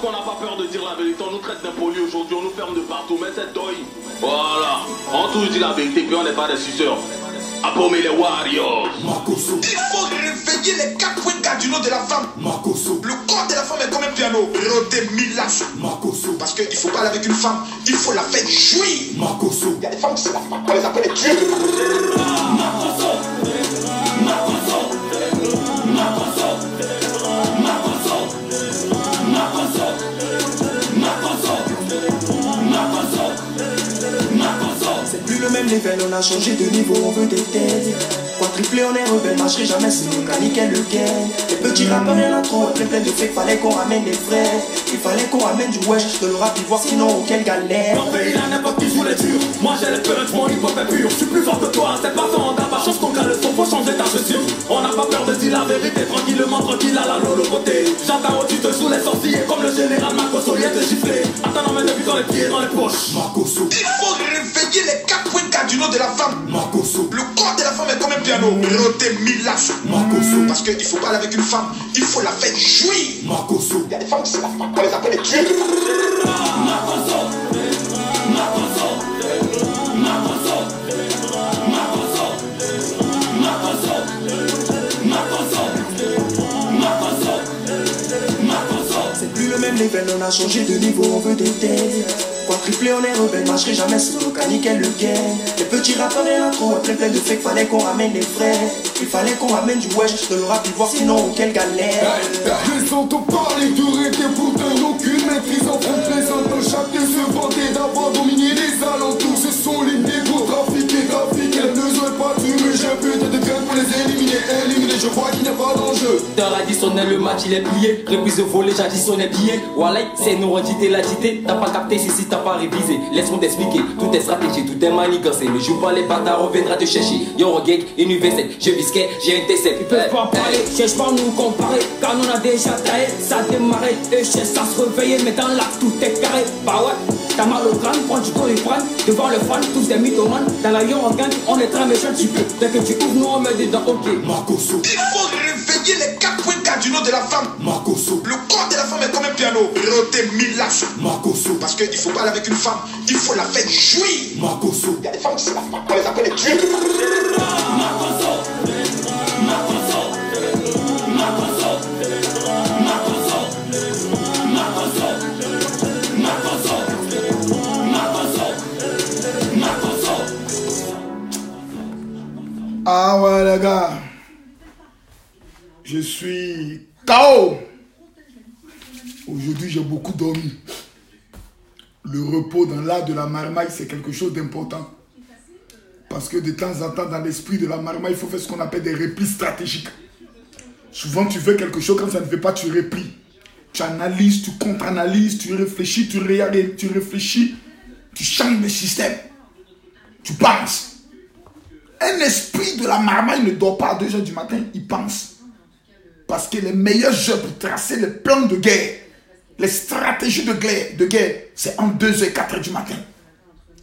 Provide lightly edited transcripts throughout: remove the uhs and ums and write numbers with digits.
qu'on n'a pas peur de dire la vérité. On nous traite d'impolis aujourd'hui, on nous ferme de partout, mais c'est deuil. Voilà, on tous dit la vérité, puis on n'est pas des suceurs. Appaumer les warriors. Makosso. Il faut réveiller les 4 points cardinaux de la femme. Makosso. Le corps de la femme est comme un piano. Roté Milas. Makosso. Parce qu'il ne faut pas aller avec une femme, il faut la faire jouir. Makosso. Il y a des femmes qui on les appelle les tueurs. Makosso. Makosso. Makosso. Makosso. Makosso. Makosso. Makosso. C'est plus le même level, on a changé de niveau, on veut des têtes. Quadruplé, on est rebelle, marcherai jamais si nous nickel le gain. Les petits rappeurs, y'en a trop, plein de fake, fallait qu'on ramène des frères. Il fallait qu'on ramène du wesh, de le rap ivoire, sinon quelle galère. Mon pays là, n'importe qui joue les durs. Moi j'ai l'espérance, mon hip hop est pur. Je suis plus fort que toi, c'est pas ton t'as pas chance qu'on cale le son, faut changer ta chaussure. On n'a pas peur de dire la vérité, tranquillement, tranquille à la lolo côté. J'entends au-dessus de sous les sorciers, comme le général Makosso, il est giflé. Attends, non, mais depuis dans les pieds, dans les poches. Makosso. Il faut réveiller les 4 points cardinaux de la femme. Makosso. Le corps de la femme est comme un piano. Roté Milas. Makosso. Parce qu'il ne faut pas aller avec une femme, il faut la faire jouir. Makosso. Il y a des femmes qui on les appelle les tueurs. Makosso. Makosso. Makosso. Makosso. Makosso. Makosso. Makosso. Makosso. C'est plus le même level, on a changé de niveau, on veut des têtes. Quadruplé, on est rebelle, marcherai jamais sur le nickel le gain. Les petits rappeurs, y'en a trop, plein de fake, fallait qu'on ramène des frères. Il fallait qu'on ramène du wesh, de le rap ivoire, sinon quelle galère. Les entends parler de rété pour donner aucune maîtrise en train de plaisanter. Chacun se vantait d'avoir dominé les alentours. Ce sont les négos trafiqués, elles ne sont pas tués. J'ai plus de graines pour les éliminer, je crois qu'il n'y a pas d'enjeu. Dans l'additionnel, le match il est plié. Reprise de volée, j'additionne les billets. Wallah, c'est nous redité la dité. T'as pas capté si t'as pas révisé. Laisse-moi t'expliquer, tout est stratégie, tout est manigancé. Ne joue pas les bâtards, on viendra te chercher. Yo, reggae, universel, je bisquais, j'ai un décès. Ils peuvent pas parler, cherche pas à nous comparer. Car on a déjà taillé, ça démarré. Eux cherchent à se réveiller, mais dans l'acte tout est carré. Bah ouais, t'as mal au crâne, prends du Doliprane. Devant le fan, tous des mythomanes. Dans l'avion en gang, on est très méchants, tu peux. Dès que tu ouvres, nous on met dedans, ok. Makosso. Il faut réveiller les 4 points cardinaux de la femme. Makosso. Le corps de la femme est comme un piano. Roté Milas. Makosso. Parce qu'il ne faut pas aller avec une femme, il faut la faire jouir. Makosso. Il y a des femmes qui on les appelle les tueurs. Makosso. Makosso. Makosso. Makosso. Makosso. Makosso. Makosso. Makosso. Ah ouais les gars, je suis KO. Aujourd'hui j'ai beaucoup dormi. Le repos dans l'art de la marmaille, c'est quelque chose d'important. Parce que de temps en temps, dans l'esprit de la marmaille, il faut faire ce qu'on appelle des replis stratégiques. Souvent, tu veux quelque chose, quand ça ne fait pas, tu replies. Tu analyses, tu contre-analyses, tu réfléchis, tu réfléchis, tu changes le système. Tu penses. Un esprit de la marmaille ne dort pas à 2 h du matin, il pense. Parce que les meilleurs jeux pour tracer les plans de guerre, les stratégies de guerre, c'est en 2 h, 4 h du matin.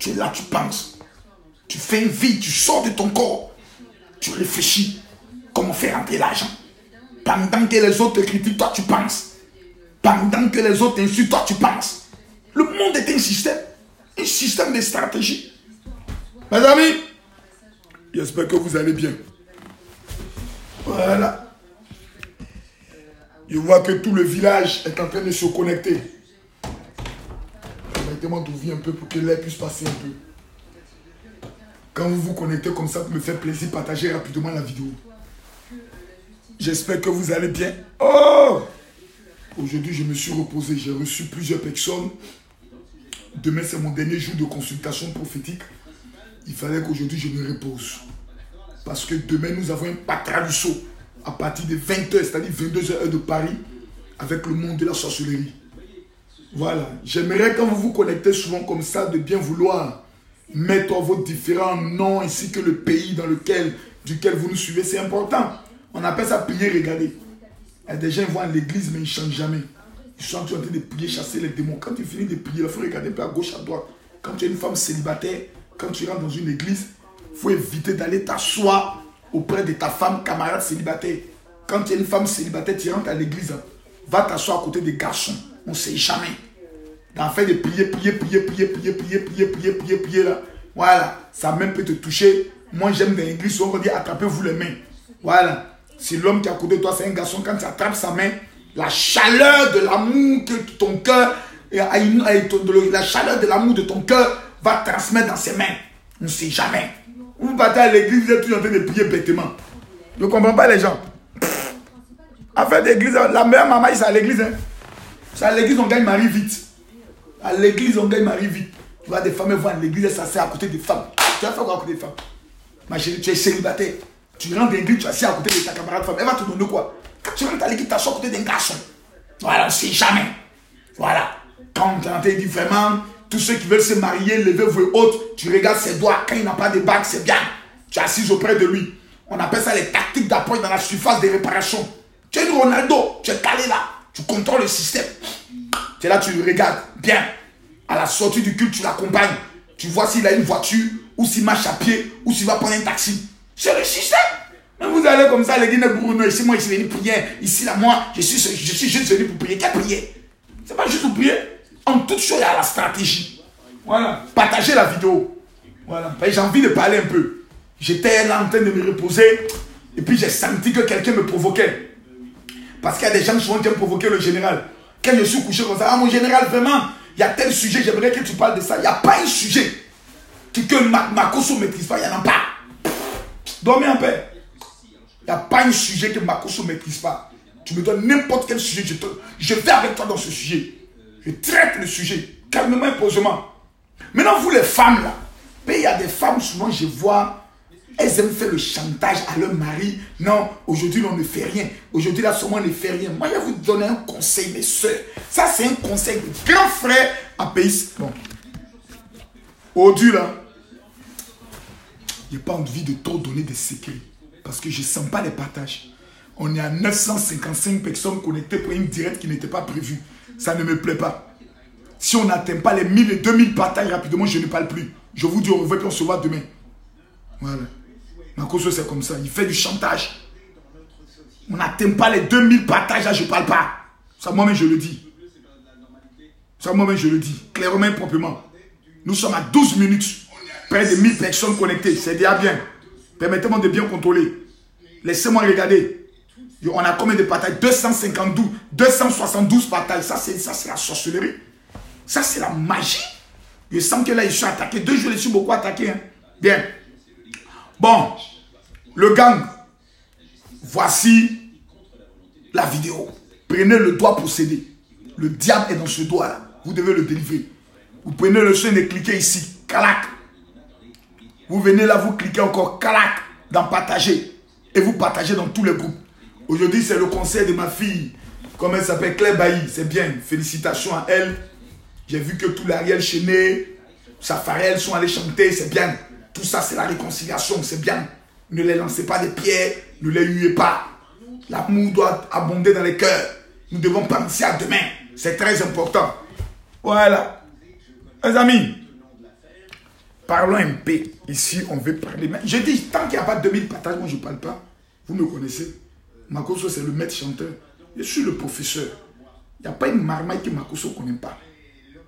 Tu es là, tu penses. Tu fais une vie, tu sors de ton corps. Tu réfléchis comment faire entrer l'argent. Pendant que les autres te critiquent, toi tu penses. Pendant que les autres insultent, toi tu penses. Le monde est un système de stratégie. Mes amis, j'espère que vous allez bien. Voilà. Je vois que tout le village est en train de se connecter. Permettez-moi d'ouvrir un peu pour que l'air puisse passer un peu. Quand vous vous connectez comme ça, ça me fait plaisir de partager rapidement la vidéo. J'espère que vous allez bien. Oh! Aujourd'hui, je me suis reposé. J'ai reçu plusieurs personnes. Demain, c'est mon dernier jour de consultation prophétique. Il fallait qu'aujourd'hui, je me repose. Parce que demain, nous avons un patralusso à partir de 20 h, c'est-à-dire 22 h heure de Paris, avec le monde de la sorcellerie. Voilà. J'aimerais, quand vous vous connectez souvent comme ça, de bien vouloir mettre vos différents noms ainsi que le pays duquel vous nous suivez. C'est important. On appelle ça prier, regarder. Il y a des gens qui vont à l'église, mais ils ne chantent jamais. Ils sont en train de prier, chasser les démons. Quand tu finis de prier, il faut regarder un peu à gauche, à droite. Quand tu es une femme célibataire, quand tu rentres dans une église, il faut éviter d'aller t'asseoir auprès de ta femme camarade célibataire. Quand tu es une femme célibataire, tu rentres à l'église, va t'asseoir à côté des garçons. On ne sait jamais. D'en faire de prier là. Voilà. Ça même peut te toucher. Moi, j'aime dans l'église, on dit attrapez-vous les mains. Voilà. Si l'homme qui est à côté de toi, c'est un garçon, quand tu attrapes sa main, la chaleur de l'amour que ton cœur, la chaleur de l'amour de ton cœur va transmettre dans ses mains. On ne sait jamais. Vous partez à l'église, vous êtes toujours en train de prier bêtement. Je ne comprends pas les gens. En fait, l'église, la meilleure maman, c'est à l'église. Hein. C'est à l'église, on gagne mari vite. À l'église, on gagne mari vite. Tu vois, des femmes vont à l'église, ça c'est à côté des femmes. Tu vas faire quoi à côté des femmes? Ma chérie, tu es célibataire. Tu rentres dans l'église, tu es assis à côté de ta camarade femme. Elle va te donner quoi? Quand tu rentres à l'église, tu t'assois à côté d'un garçon. Voilà, on ne sait jamais. Voilà. Quand tu rentres, il dit vraiment, tous ceux qui veulent se marier, levez-vous et autres, tu regardes ses doigts. Quand il n'a pas de bague, c'est bien. Tu es assis auprès de lui. On appelle ça les tactiques d'approche dans la surface de réparation. Tu es une Ronaldo, tu es calé là. Tu contrôles le système. Tu es là, tu le regardes. Bien. À la sortie du culte, tu l'accompagnes. Tu vois s'il a une voiture, ou s'il marche à pied, ou s'il va prendre un taxi. C'est le système. Mais vous allez comme ça, les Guinéens Bruno, ici, moi, je suis venu prier. Ici, là, moi, je suis juste venu pour prier. Quelle prière? C'est pas juste pour prier. En toute chose, il y a la stratégie. Voilà. Partagez la vidéo. Voilà. J'ai envie de parler un peu. J'étais là en train de me reposer. Et puis, j'ai senti que quelqu'un me provoquait. Parce qu'il y a des gens qui souvent qui aiment provoquer le général. Quand je suis couché comme ça, ah mon général, vraiment, il y a tel sujet, j'aimerais que tu parles de ça. Il n'y a pas un sujet que Makosso ne maîtrise pas, il n'y en a pas. Dormez en paix. Il n'y a pas un sujet que Makosso ne maîtrise pas. Tu me donnes n'importe quel sujet, je vais avec toi dans ce sujet. Je traite le sujet, calmement et posément. Maintenant, vous les femmes là, il y a des femmes, souvent je vois, elles aiment faire le chantage à leur mari. Non, aujourd'hui on ne fait rien. Aujourd'hui là, seulement on ne fait rien. Moi, je vais vous donner un conseil, mes soeurs. Ça, c'est un conseil de grand frère à pays. Bon. Aujourd'hui là, je n'ai pas envie de trop donner des secrets. Parce que je ne sens pas les partages. On est à 955 personnes connectées pour une directe qui n'était pas prévue. Ça ne me plaît pas. Si on n'atteint pas les 1000 et 2000 partages rapidement, je ne parle plus. Je vous dis au revoir et on se voit demain. Voilà. Makosso, c'est comme ça. Il fait du chantage. On n'atteint pas les 2000 partages, là, je ne parle pas. Ça, moi-même, je le dis. Ça, moi-même, je le dis. Clairement et proprement. Nous sommes à 12 minutes. Près de 1000 personnes connectées. C'est déjà bien. Permettez-moi de bien contrôler. Laissez-moi regarder. On a combien de partages? 252, 272 partages. Ça, c'est la sorcellerie. Ça, c'est la magie. Je sens que là, ils sont attaqués. 2 jours, ils sont beaucoup attaqués. Hein. Bien. Bon. Le gang. Voici la vidéo. Prenez le doigt pour céder. Le diable est dans ce doigt-là. Vous devez le délivrer. Vous prenez le soin et cliquez ici. Calac. Vous venez là, vous cliquez encore. Calac. Dans partager. Et vous partagez dans tous les groupes. Aujourd'hui, c'est le conseil de ma fille. Comment elle s'appelle? Claire Bailly. C'est bien. Félicitations à elle. J'ai vu que tout l'Ariel Chené, Safarel sont allés chanter. C'est bien. Tout ça, c'est la réconciliation. C'est bien. Ne les lancez pas des pierres. Ne les huez pas. L'amour doit abonder dans les cœurs. Nous devons penser à demain. C'est très important. Voilà. Les amis, parlons un peu. Ici, on veut parler. Mais je dis, tant qu'il n'y a pas 2000 partages, moi je ne parle pas. Vous me connaissez. Makosso, c'est le maître chanteur. Je suis le professeur. Il n'y a pas une marmaille que Makosso ne connaît pas.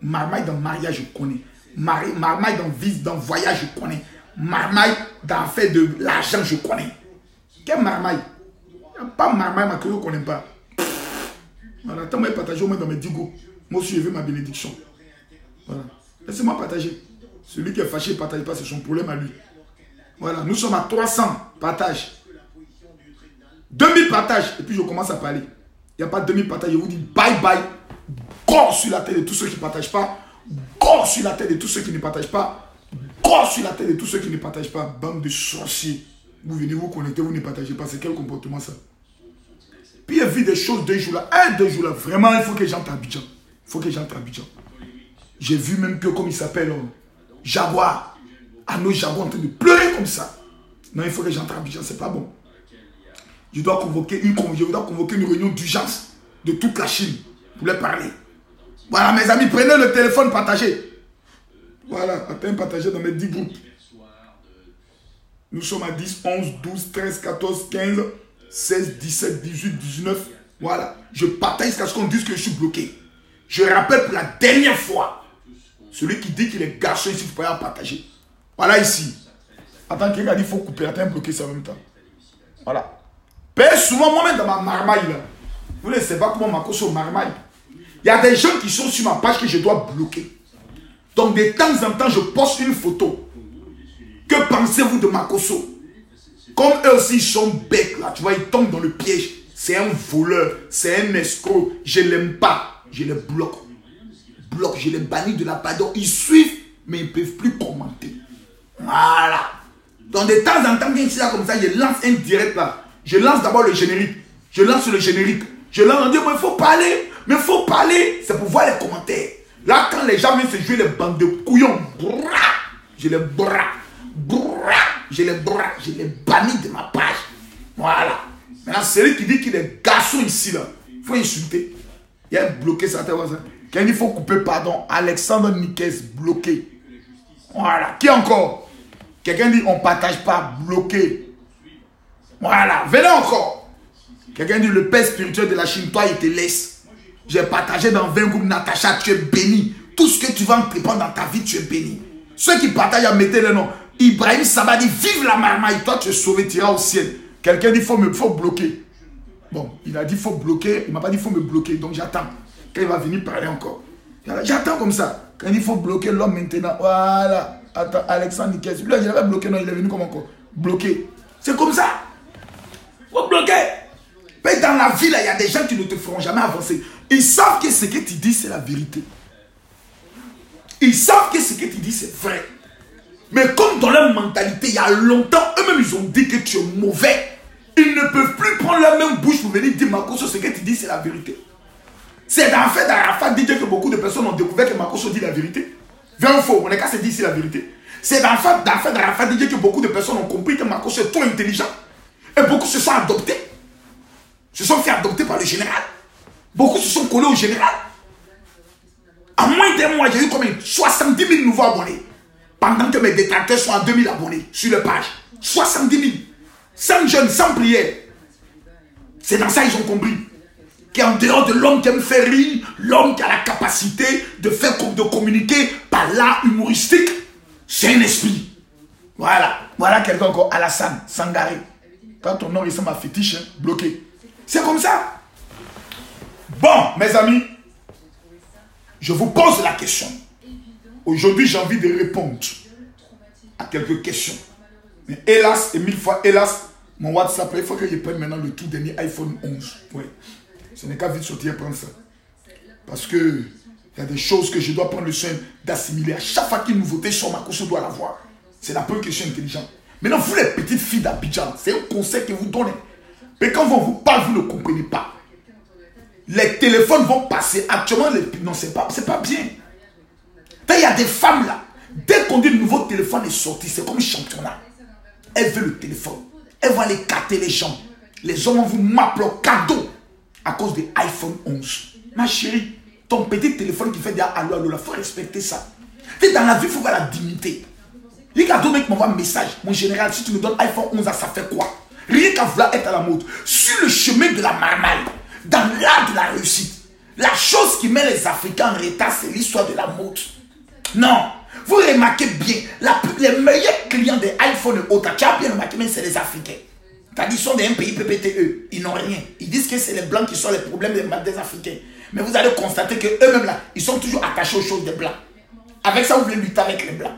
Marmaille dans mariage, je connais. Marmaille dans voyage, je connais. Marmaille dans faire de l'argent, je connais. Quelle marmaille? Il n'y a pas marmaille, Makosso ne connaît pas. Voilà, tant que je partage au moins dans mes digos. Moi aussi, je veux ma bénédiction. Voilà. Laissez-moi partager. Celui qui est fâché ne partage pas, c'est son problème à lui. Voilà, nous sommes à 300 partages. 2000 partages. Et puis je commence à parler. Il n'y a pas 2000 partages. Je vous dis bye bye. Gore sur la tête de tous ceux qui ne partagent pas. Gore sur la tête de tous ceux qui ne partagent pas. Gore sur la tête de tous ceux qui ne partagent pas. Bande de sorciers. Vous venez vous connecter, vous ne partagez pas. C'est quel comportement ça? Puis il y a vu des choses 2 jours là. 2 jours là. Vraiment, il faut que j'entre à Abidjan. Il faut que j'entre à Abidjan. J'ai vu même que, comme il s'appelle, Jaguar. Arnaud Jaguar en train de pleurer comme ça. Non, il faut que j'entre à Abidjan. C'est pas bon. Je dois convoquer une réunion d'urgence de toute la Chine pour leur parler. Voilà, mes amis, prenez le téléphone, partagez. Voilà, attends, partagez dans mes 10 groupes. Nous sommes à 10, 11, 12, 13, 14, 15, 16, 17, 18, 19. Voilà. Je partage jusqu'à ce qu'on dise que je suis bloqué. Je rappelle pour la dernière fois. Celui qui dit qu'il est garçon ici, il faut pas partager. Voilà ici. Attends, quelqu'un dit qu'il faut couper. Attends, bloquer ça en même temps. Voilà. Père, souvent, moi-même dans ma marmaille, là, vous ne savez pas comment ma cause marmaille. Il y a des gens qui sont sur ma page que je dois bloquer. Donc, de temps en temps, je poste une photo. Que pensez-vous de Makosso? Comme eux aussi, ils sont bêtes, là. Tu vois, ils tombent dans le piège. C'est un voleur. C'est un escroc. Je ne l'aime pas. Je les bloque. Je les bannis de la pardon. Ils suivent, mais ils ne peuvent plus commenter. Voilà. Donc, de temps en temps, bien là, comme ça, je lance un direct, là. Je lance d'abord le générique. Je lance le générique. Je lance, on dit, mais il faut parler. Mais il faut parler. C'est pour voir les commentaires. Là, quand les gens viennent se jouer les bandes de couillons, je les je les bannis de ma page. Voilà. Maintenant, celui qui dit qu'il est garçon ici, là, il faut insulter. Il a bloqué ça. Quand il faut couper, pardon, Alexandre Nikes, bloqué. Voilà. Qui encore? Quelqu'un dit on ne partage pas, bloqué. Voilà. Venez encore. Quelqu'un dit le père spirituel de la Chine, toi, il te laisse. J'ai partagé dans 20 groupes, Natacha, tu es béni. Tout ce que tu vas entreprendre dans ta vie, tu es béni. Ceux qui partagent, à mettre le nom. Ibrahim Sabadi, vive la marmaille. Toi, tu es sauvé, tu iras au ciel. Quelqu'un dit il faut bloquer. Bon, il a dit il faut bloquer. Il ne m'a pas dit il faut me bloquer. Donc j'attends. Quand il va venir parler encore. J'attends comme ça. Quand il faut bloquer l'homme maintenant. Voilà. Attends, Alexandre Nikes. Lui, je l'avais bloqué. Non, il est venu comme encore. Bloqué. C'est comme ça. Il faut bloquer. Mais dans la vie, il y a des gens qui ne te feront jamais avancer. Ils savent que ce que tu dis, c'est la vérité. Ils savent que ce que tu dis, c'est vrai. Mais comme dans leur mentalité, il y a longtemps, eux-mêmes, ils ont dit que tu es mauvais. Ils ne peuvent plus prendre leur même bouche pour venir dire, Makosso, ce que tu dis, c'est la vérité. C'est dans le fait d'Arafat dire que beaucoup de personnes ont découvert que Makosso dit la vérité. Vrai ou faux, on est qu'à se dire ici la vérité. C'est dans le fait d'Arafat dire que beaucoup de personnes ont compris que Makosso est trop intelligent. Et beaucoup se sont adoptés. Se sont fait adopter par le général. Beaucoup se sont collés au général. En moins d'un mois, j'ai eu combien? 70 000 nouveaux abonnés. Pendant que mes détracteurs sont à 2000 abonnés sur la page. 70 000. Sans jeûne, sans prière. C'est dans ça qu'ils ont compris. Qu'en dehors de l'homme qui aime faire rire, l'homme qui a la capacité de communiquer par l'art humoristique, c'est un esprit. Voilà. Voilà quelqu'un encore, Alassane Sangaré. Quand ton nom ressemble à fétiche, hein, bloqué. C'est comme ça. Bon, mes amis, je vous pose la question. Aujourd'hui, j'ai envie de répondre à quelques questions. Mais hélas, et 1000 fois hélas, mon WhatsApp, il faut que je prenne maintenant le tout dernier iPhone 11. Oui. Ce n'est qu'à vite sortir prendre ça. Parce que il y a des choses que je dois prendre le soin d'assimiler. À chaque fois qu'une nouveauté sur Makosso doit l'avoir. C'est la première question intelligente. Maintenant, vous les petites filles d'Abidjan, c'est un conseil que vous donnez. Mais quand on vous parle, vous ne comprenez pas. Les téléphones vont passer. Actuellement, non, c'est pas bien. Il y a des femmes là. Dès qu'on dit le nouveau téléphone est sorti, c'est comme un championnat. Elles veulent le téléphone. Elles vont aller capter les gens. Les hommes vont vous m'appeler au cadeau à cause de iPhone 11. Ma chérie, ton petit téléphone qui fait des allô, allô, il faut respecter ça. Dans la vie, il faut voir la dignité. Les cadeaux, mec, m'envoie un message. Mon général, si tu me donnes iPhone 11, ça fait quoi? Rien qu'à vouloir être à la mode. Sur le chemin de la marmaille, dans l'art de la réussite, la chose qui met les Africains en retard, c'est l'histoire de la mode. Non, vous remarquez bien, les meilleurs clients des iPhone et autres, tu as bien remarqué, mais c'est les Africains. C'est-à-dire, ils sont des pays PPTE, ils n'ont rien. Ils disent que c'est les Blancs qui sont les problèmes des Africains. Mais vous allez constater qu'eux-mêmes là, ils sont toujours attachés aux choses des Blancs. Avec ça, vous voulez lutter avec les Blancs.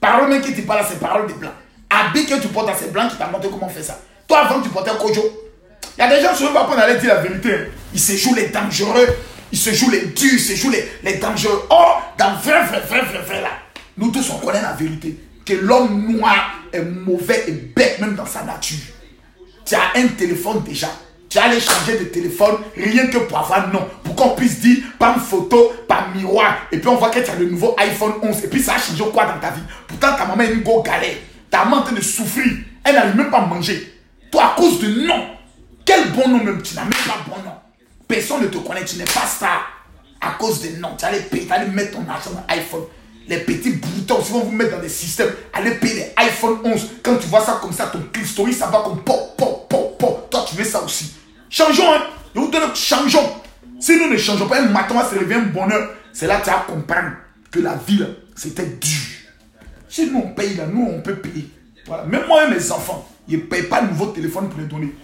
Parole même qui te parle, c'est parole des Blancs. Habit que tu portes à ces Blancs qui t'ont montré comment on fait ça. Toi, avant, tu portais un Kojo. Il y a des gens sur eux, on allait dire la vérité. Ils se jouent les dangereux, ils se jouent les durs, ils se jouent les dangereux. Oh, dans vrai là, nous tous on connaît la vérité. Que l'homme noir est mauvais et bête même dans sa nature. Tu as un téléphone déjà. Tu allais changer de téléphone rien que pour avoir non. Pour qu'on puisse dire par photo, par miroir. Et puis on voit que tu as le nouveau iPhone 11. Et puis ça a changé quoi dans ta vie? Pourtant ta maman est une go galère. Ta maman est en train de souffrir. Elle n'arrive même pas à manger. Toi à cause de non. Quel bon nom même, tu n'as même pas bon nom. Personne ne te connaît, tu n'es pas ça. À cause de non, tu allais payer, tu allais mettre ton argent dans l'iPhone. Les petits boutons, ils vont vous mettre dans des systèmes. Allez payer les iPhone 11. Quand tu vois ça comme ça, ton clistory, ça va comme pop. Toi, tu veux ça aussi. Changeons, hein. Je vous donne, changeons. Si nous ne changeons pas, un matin, ça devient un bonheur. C'est là que tu vas comprendre que la vie, c'était dur. Si nous, on paye, là, nous, on peut payer. Voilà. Même moi et mes enfants, ils ne payent pas de nouveau téléphone pour les donner.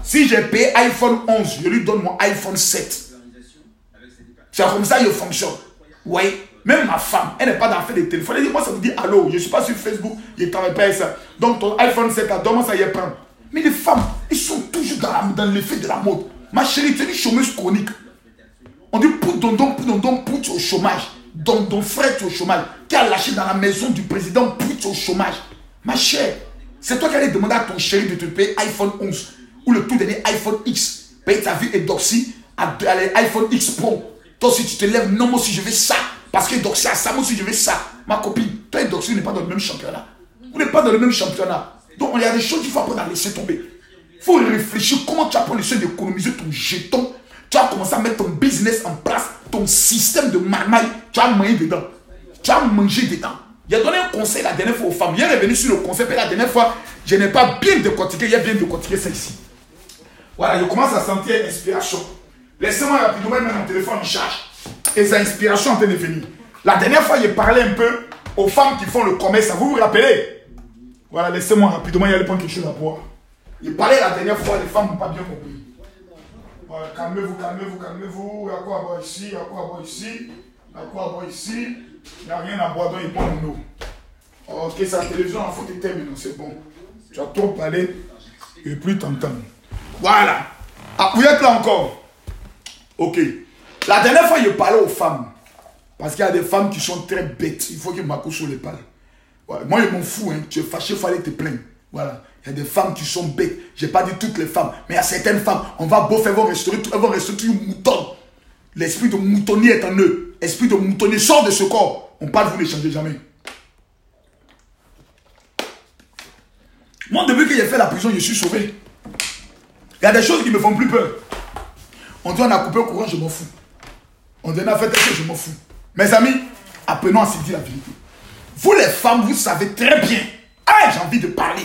Si j'ai payé iPhone 11, je lui donne mon iPhone 7. C'est comme ça qu'il fonctionne. Oui. Même ma femme, elle n'est pas dans le fait des téléphones. Elle dit, moi, ça me dit, allô, je ne suis pas sur Facebook, je ne travaille pas avec ça. Donc, ton iPhone 7, donne-moi ça y est prendre. Mais les femmes, elles sont toujours dans l'effet de la mode. Ma chérie, tu es une chômeuse chronique. On dit, pour tu es au chômage. Don frère, tu es au chômage. Qui a lâché dans la maison du président, pour tu es au chômage. Ma chère, c'est toi qui allais demander à ton chéri de te payer iPhone 11 ou le tout dernier iPhone X. Paye ta vie et Doxy à l'iPhone X Pro. Toi, si tu te lèves, non, moi aussi je veux ça. Parce que Doxy a ça, moi aussi je veux ça. Ma copine, toi et Doxy, vous n'êtes pas dans le même championnat. Vous n'êtes pas dans le même championnat. Donc, il y a des choses qu'il faut apprendre à laisser tomber. Il faut réfléchir comment tu apprends les choses d'économiser ton jeton. Tu vas commencer à mettre ton business en place, ton système de marmaille. Tu vas manger dedans. Tu vas manger dedans. Il a donné un conseil la dernière fois aux femmes. Il est revenu sur le conseil, mais la dernière fois, je n'ai pas bien décortiqué. Il a bien décortiqué ça ici. Voilà, je commence à sentir l'inspiration. Laissez-moi rapidement mettre mon téléphone en charge. Et sa inspiration est en train de venir. La dernière fois, j'ai parlé un peu aux femmes qui font le commerce. Vous vous rappelez? Voilà, laissez-moi rapidement, il y a prendre quelque chose à boire. J'ai parlé la dernière fois, les femmes n'ont pas bien compris. Voilà, calmez-vous, calmez-vous, calmez-vous. Il y a quoi à boire ici, il y a quoi à boire ici, il y a quoi à boire ici. Il n'y a rien à boire, donc il prend mon eau. Ok, c'est la télévision, il faut te terminer, c'est bon. Tu as trop parlé et plus t'entends. Voilà. Ah, vous êtes là encore? Ok. La dernière fois, je parlais aux femmes. Parce qu'il y a des femmes qui sont très bêtes. Il faut que Makosso les parle. Voilà. Moi, je m'en fous. Hein. Tu es fâché, il faut aller te plaindre. Voilà. Il y a des femmes qui sont bêtes. Je n'ai pas dit toutes les femmes. Mais il y a certaines femmes, on va beau faire, elles vont rester toujours moutons. L'esprit de moutonnier est en eux. L'esprit de moutonnier sort de ce corps. On parle, vous ne changez jamais. Moi, depuis que j'ai fait la prison, je suis sauvé. Il y a des choses qui me font plus peur. On dit on a coupé au courant, je m'en fous. On dit on a fait quelque chose, je m'en fous. Mes amis, apprenons à se dire la vérité. Vous les femmes, vous savez très bien. Ah, j'ai envie de parler.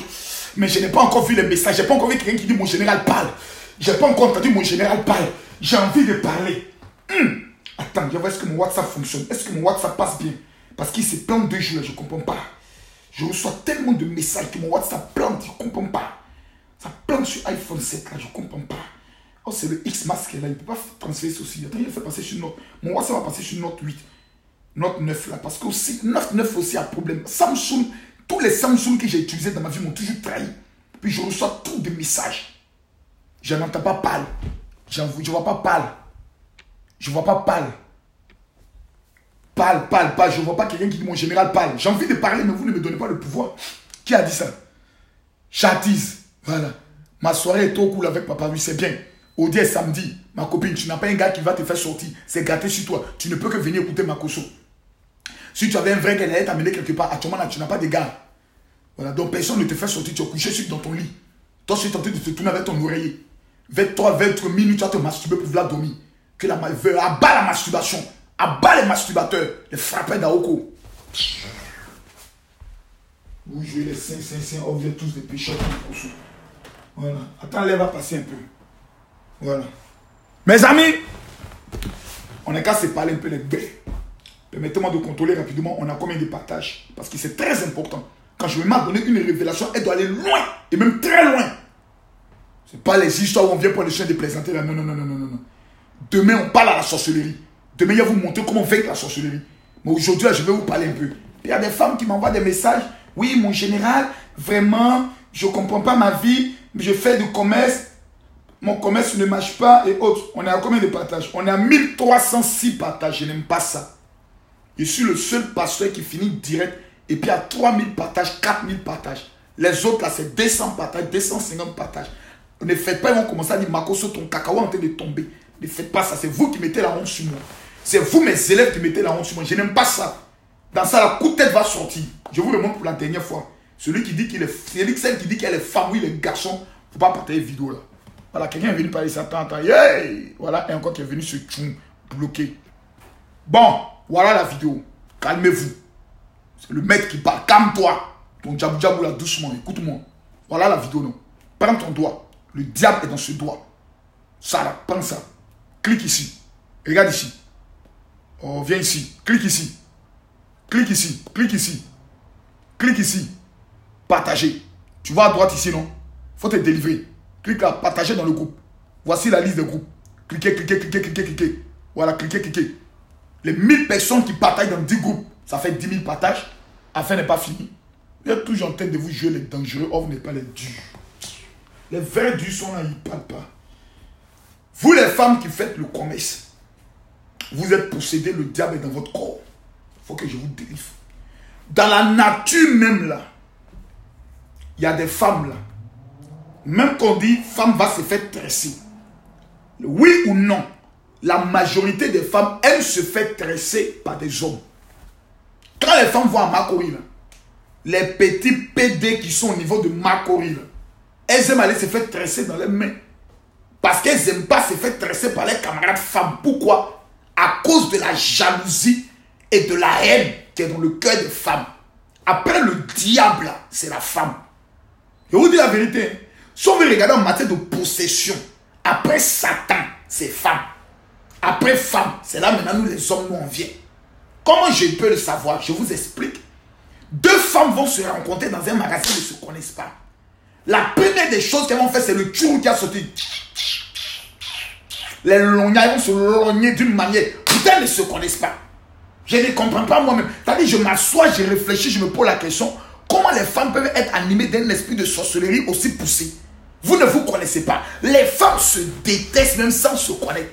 Mais je n'ai pas encore vu les messages. Je n'ai pas encore vu quelqu'un qui dit mon général parle. Je n'ai pas encore entendu mon général parle. J'ai envie de parler. Attends, je vois est-ce que mon WhatsApp fonctionne. Est-ce que mon WhatsApp passe bien? Parce qu'il se plante 2 jours, je ne comprends pas. Je reçois tellement de messages que mon WhatsApp plante, je ne comprends pas. Ça plante sur iPhone 7 là, je ne comprends pas. Oh, c'est le X-Mask là, il ne peut pas transférer ceci. Attends, il fait passer sur Note. Mon WhatsApp va passer sur Note 8. Note 9 là, parce que aussi, Note 9 aussi a problème. Samsung, tous les Samsung que j'ai utilisés dans ma vie m'ont toujours trahi. Puis je reçois tous des messages. Je n'entends pas parler. Je ne vois pas parler. Je ne vois pas parler. Parle. Je ne vois pas quelqu'un qui dit mon général parle. J'ai envie de parler, mais vous ne me donnez pas le pouvoir. Qui a dit ça? Chatise. Voilà. Ma soirée est trop cool avec papa, oui, c'est bien. Au est samedi. Ma copine, tu n'as pas un gars qui va te faire sortir. C'est gâté sur toi. Tu ne peux que venir écouter Makosso. Si tu avais un vrai gars, il allait t'amener quelque part. Actuellement, là, tu n'as pas de gars. Voilà. Donc, personne ne te fait sortir. Tu es couché dans ton lit. Toi, tu es tenté de te tourner avec ton oreiller. 23 minutes, tu vas te masturber pour vouloir dormir. Que la abat la masturbation. Abat les masturbateurs. Les frappeurs d'Aoko. Vous jouez les 5, oh, vous êtes tous des pécheurs. Voilà. Attends, l'air va passer un peu. Voilà. Mes amis, on est qu'à se parler un peu les baies. Permettez-moi de contrôler rapidement, on a combien de partages. Parce que c'est très important. Quand je m'ai donné une révélation, elle doit aller loin. Et même très loin. Ce n'est pas les histoires où on vient pour les chiens de plaisanter là. Non. Demain, on parle à la sorcellerie. Demain, je vais vous montrer comment vaincre la sorcellerie. Mais aujourd'hui, je vais vous parler un peu. Il y a des femmes qui m'envoient des messages. Oui, mon général, vraiment, je ne comprends pas ma vie. Je fais du commerce. Mon commerce ne marche pas et autres. On est à combien de partages? On est à 1306 partages. Je n'aime pas ça. Je suis le seul pasteur qui finit direct. Et puis à 3000 partages, 4000 partages. Les autres là, c'est 200 partages, 250 partages. Ne faites pas, ils vont commencer à dire Makosso, ton cacao est en train de tomber. Ne faites pas ça. C'est vous qui mettez la honte sur moi. C'est vous, mes élèves, qui mettez la honte sur moi. Je n'aime pas ça. Dans ça, la coup de tête va sortir. Je vous le montre pour la dernière fois. Celui qui dit qu'il est. Celle qui dit qu'elle est femme, oui, les garçons. Il ne faut pas partager vidéo là. Voilà, quelqu'un est venu parler ça. Attends. Hey! Voilà, et encore qui est venu se bloquer. Bon, voilà la vidéo. Calmez-vous. C'est le maître qui parle. Calme-toi. Ton djabou là, doucement. Écoute-moi. Voilà la vidéo, non. Prends ton doigt. Le diable est dans ce doigt. Ça là, prends ça. Clique ici. Regarde ici. Oh, viens ici. Clique ici. Clique ici. Clique ici. Clique ici. Partager. Tu vois à droite ici, non? Il faut te délivrer. Clique là. Partager dans le groupe. Voici la liste des groupes. Cliquez, cliquez, cliquez, cliquez, cliquez. Voilà, cliquez, cliquez. Les 1000 personnes qui partagent dans 10 groupes, ça fait 10 000 partages. Affaire n'est pas finie. Vous êtes toujours en train de vous jouer les dangereux. Or, vous n'êtes pas les durs. Les vrais durs sont là, ils ne parlent pas. Vous les femmes qui faites le commerce, vous êtes possédés, le diable est dans votre corps. Il faut que je vous délivre. Dans la nature même là, il y a des femmes là. Même qu'on dit, femme va se faire tresser. Oui ou non, la majorité des femmes aiment se faire tresser par des hommes. Quand les femmes vont à Makori, là, les petits PD qui sont au niveau de Makori, là, elles aiment aller se faire tresser dans les mains. Parce qu'elles n'aiment pas se faire tresser par leurs camarades femmes. Pourquoi? À cause de la jalousie et de la haine qui est dans le cœur des femmes. Après le diable, c'est la femme. Je vous dis la vérité. Si on veut regarder en matière de possession, après Satan, c'est femme. Après femme, c'est là maintenant nous les hommes, nous on vient. Comment je peux le savoir? Je vous explique. Deux femmes vont se rencontrer dans un magasin, elles ne se connaissent pas. La première des choses qu'elles vont faire, c'est le tchou qui a sauté. Les lognas, ils vont se logner d'une manière. Putain, elles ne se connaissent pas. Je ne comprends pas moi-même. C'est-à-dire, je m'assois, je réfléchis, je me pose la question. Comment les femmes peuvent être animées d'un esprit de sorcellerie aussi poussé? Vous ne vous connaissez pas. Les femmes se détestent même sans se connaître.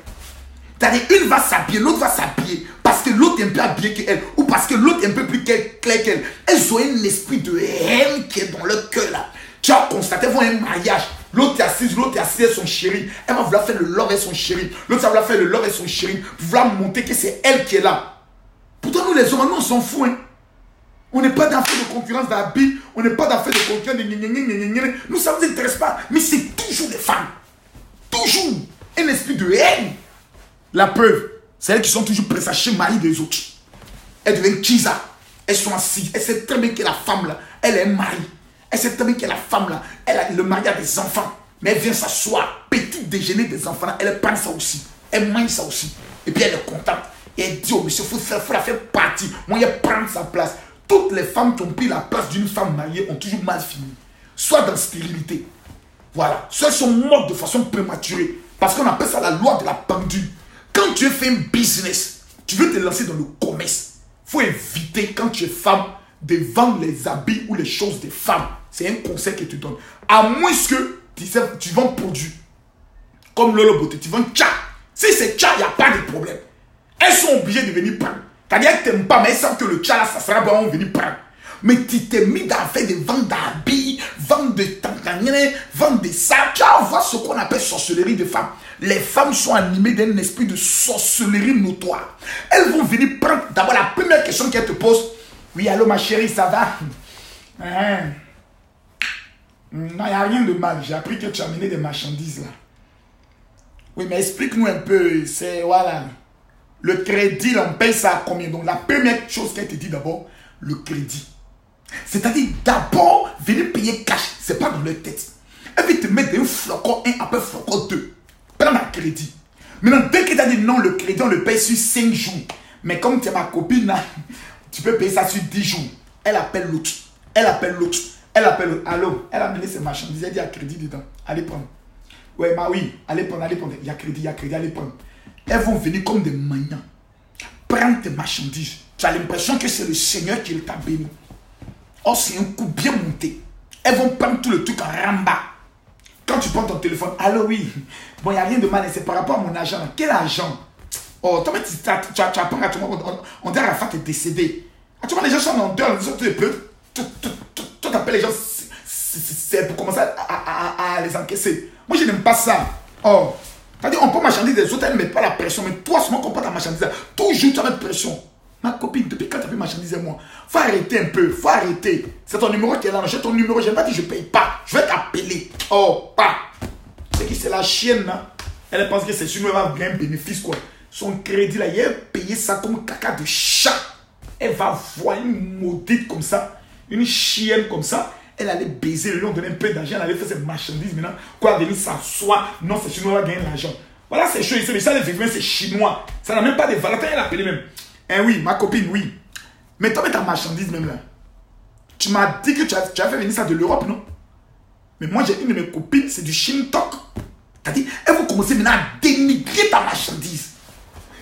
C'est-à-dire, une va s'habiller, l'autre va s'habiller. Parce que l'autre est un peu habillé qu'elle. Ou parce que l'autre est un peu plus clair qu'elle. Elles ont un esprit de haine qui est dans leur cœur là. Tu as constaté, elles vont un mariage. L'autre est assise avec son chéri. Elle va vouloir faire le love avec son chéri. L'autre va vouloir faire le love avec son chéri. Pour vouloir montrer que c'est elle qui est là. Pourtant, nous les hommes, nous on s'en fout. Hein. On n'est pas dans fait de concurrence d'habits. On n'est pas dans fait de concurrence de... Nous, ça ne nous intéresse pas. Mais c'est toujours des femmes. Toujours. Un esprit de haine. La preuve, c'est elles qui sont toujours pressées mari des autres. Elles deviennent Kiza. Elles sont assises. Elles savent très bien que la femme là, elle est mariée. Elle sait très bien que la femme là, elle a le mari a des enfants. Mais elle vient s'asseoir, petit déjeuner des enfants là, elle prend ça aussi. Elle mange ça aussi. Et puis elle est contente. Et elle dit au monsieur, il faut la faire partie. Moi, elle prend sa place. Toutes les femmes qui ont pris la place d'une femme mariée ont toujours mal fini. Soit dans stérilité. Voilà. Soit elles sont mortes de façon prématurée. Parce qu'on appelle ça la loi de la pendule. Quand tu fais un business, tu veux te lancer dans le commerce. Il faut éviter, quand tu es femme, de vendre les habits ou les choses des femmes. C'est un conseil que tu donnes. À moins que tu vends produit. Comme Lolo Beauté, tu vends tcha. Si c'est tcha, il n'y a pas de problème. Elles sont obligées de venir prendre. C'est-à-dire qu'elles ne t'aiment pas, mais elles savent que le tcha là, ça sera bon, on va venir prendre. Mais tu t'es mis dans faire des ventes d'habits, ventes de tantanien, ventes de ça. Tu vas voir ce qu'on appelle sorcellerie de femmes. Les femmes sont animées d'un esprit de sorcellerie notoire. Elles vont venir prendre. D'abord, la première question qu'elles te posent. Oui, allô ma chérie, ça va? Non, il n'y a rien de mal. J'ai appris que tu as amené des marchandises là. Oui, mais explique-nous un peu. C'est, voilà. Le crédit, là, on paye ça à combien? Donc, la première chose qu'elle te dit d'abord, le crédit. C'est-à-dire, d'abord, venir payer cash. C'est pas dans leur tête. Elle veut te mettre un flocon 1, après flocon 2. Prends un crédit. Maintenant, dès qu'elle t'a dit non, le crédit, on le paye sur 5 jours. Mais comme tu es ma copine, là, tu peux payer ça sur 10 jours. Elle appelle l'autre. Elle appelle l'autre. Elle appelle l'autre. Allô, elle a amené ses marchandises. Elle dit, il y a crédit dedans. Allez prendre. Ouais, oui, allez prendre, allez prendre. Il y a crédit, allez prendre. Elles vont venir comme des maniants. Prendre tes marchandises. Tu as l'impression que c'est le Seigneur qui t'a béni. Or, c'est un coup bien monté. Elles vont prendre tout le truc en ramba. Quand tu prends ton téléphone, allô, oui. Bon, il n'y a rien de mal, c'est par rapport à mon argent. Quel argent? Oh, toi, tu apprends à tout le monde. On dit à Rafat est décédé. Tu vois, les gens sont en dehors. Toi, t'appelles les gens. C'est pour commencer à les encaisser. Moi, je n'aime pas ça. Oh. C'est-à-dire, on peut marchandiser des autres, elle ne met pas la pression. Mais toi, seulement qu'on prend ta marchandise, toujours tu as mettre pression. Ma copine, depuis quand tu as pu marchandiser moi? Faut arrêter un peu, faut arrêter. C'est ton numéro qui est là. J'ai ton numéro, je n'ai pas dit je ne paye pas. Je vais t'appeler. Oh, pas. C'est qui? C'est la chienne, là. Elle pense que c'est sûr, elle va avoir un bénéfice, quoi. Son crédit, là, il a payé ça comme caca de chat. Elle va voir une maudite comme ça, une chienne comme ça. Elle allait baiser, le lion, donner un peu d'argent, elle allait faire ses marchandises maintenant. Quoi, venir s'asseoir? Non, c'est sûr, elle va gagner l'argent. Voilà, c'est chaud ici, mais ça, les écrivains, c'est chinois. Ça n'a même pas de valeur. Elle appelé même. Eh oui, ma copine, oui. Mais toi, ta marchandise même là. Tu m'as dit que tu as fait venir ça de l'Europe, non? Mais moi, j'ai une de mes copines, c'est du Shintok. C'est-à-dire, elles vont commencer maintenant à dénigrer ta marchandise.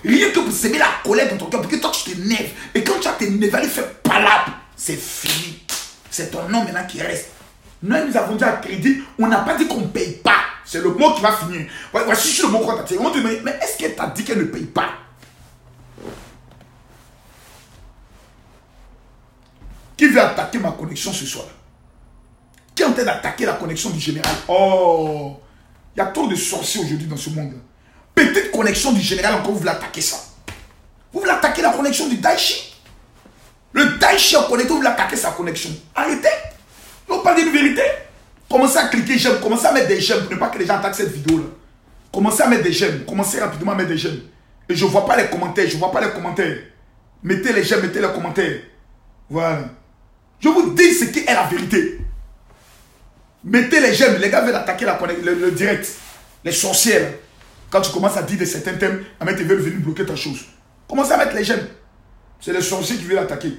Rien que pour s'aimer la colère dans ton cœur, parce que toi, tu t'énerves. Et quand tu as t'énervé, elle fait palabre. C'est fini. C'est ton nom maintenant qui reste. Nous, nous avons dit à crédit, on n'a pas dit qu'on ne paye pas. C'est le mot qui va finir. Voici le mot qu'on t'a dit. On te dit, mais est-ce qu'elle t'a dit qu'elle ne paye pas? Qui veut attaquer ma connexion ce soir? Qui est en train d'attaquer la connexion du général? Oh, il y a trop de sorciers aujourd'hui dans ce monde. Petite connexion du général, encore vous voulez attaquer ça. Vous voulez attaquer la connexion du Daichi. Le Daichi en connecté, vous voulez attaquer sa connexion. Arrêtez. Non, pas d'une vérité. Commencez à cliquer j'aime, commencez à mettre des j'aime pour ne pas que les gens attaquent cette vidéo là. Commencez à mettre des j'aime, commencez rapidement à mettre des j'aime. Et je ne vois pas les commentaires, je ne vois pas les commentaires. Mettez les j'aime, mettez les commentaires. Voilà. Je vous dis ce qui est la vérité. Mettez les j'aime, les gars veulent attaquer le direct. Les sorcières. Quand tu commences à dire de certains thèmes, à mettre ils veulent venir bloquer ta chose. Commencez à mettre les j'aime. C'est les sorciers qui veulent attaquer.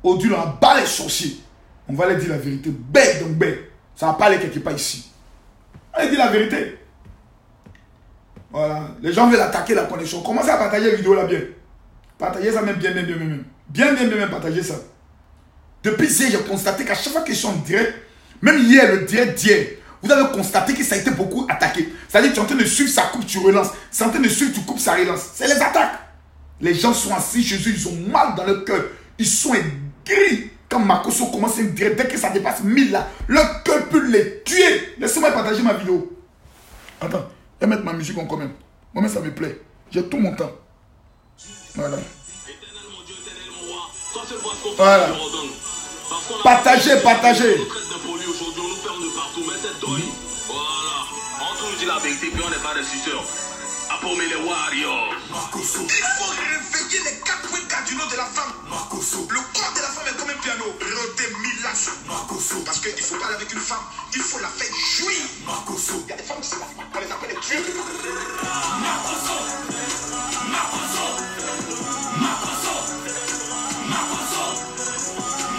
Aujourd'hui, on bat les sorciers. On va leur dire la vérité. Bête donc bête. Ça va pas aller quelque part ici. On va leur dire la vérité. Voilà. Les gens veulent attaquer la connexion. Commencez à partager la vidéo là bien. Partagez ça même bien. Bien partager ça. Depuis hier, j'ai constaté qu'à chaque fois qu'ils sont en direct, même hier, le direct d'hier, vous avez constaté que ça a été beaucoup attaqué. C'est-à-dire que tu es en train de suivre sa coupe, tu relances. C'est en train de suivre, tu coupes, ça relance. C'est les attaques. Les gens sont assis chez eux, ils ont mal dans le cœur. Ils sont aigris. Quand Makosso commence un direct, dès que ça dépasse 1000 là, leur cœur peut les tuer. Laissez-moi partager ma vidéo. Attends, je vais mettre ma musique en commun. Moi, ça me plaît. J'ai tout mon temps. Voilà. Voilà. Partagez. Voilà. Entre nous dit la vérité, puis on n'est pas des suceurs. Appaumer les warriors. Makosso. Il faut réveiller les 4 points cardinaux de la femme. Makosso. Le corps de la femme est comme un piano. Roté milasso. Makosso. Parce qu'il faut parler avec une femme, il faut la faire jouir. Makosso. Il y a des femmes qui se battent, on les appelle les tueurs. Makosso. Makosso. Makosso. Makosso.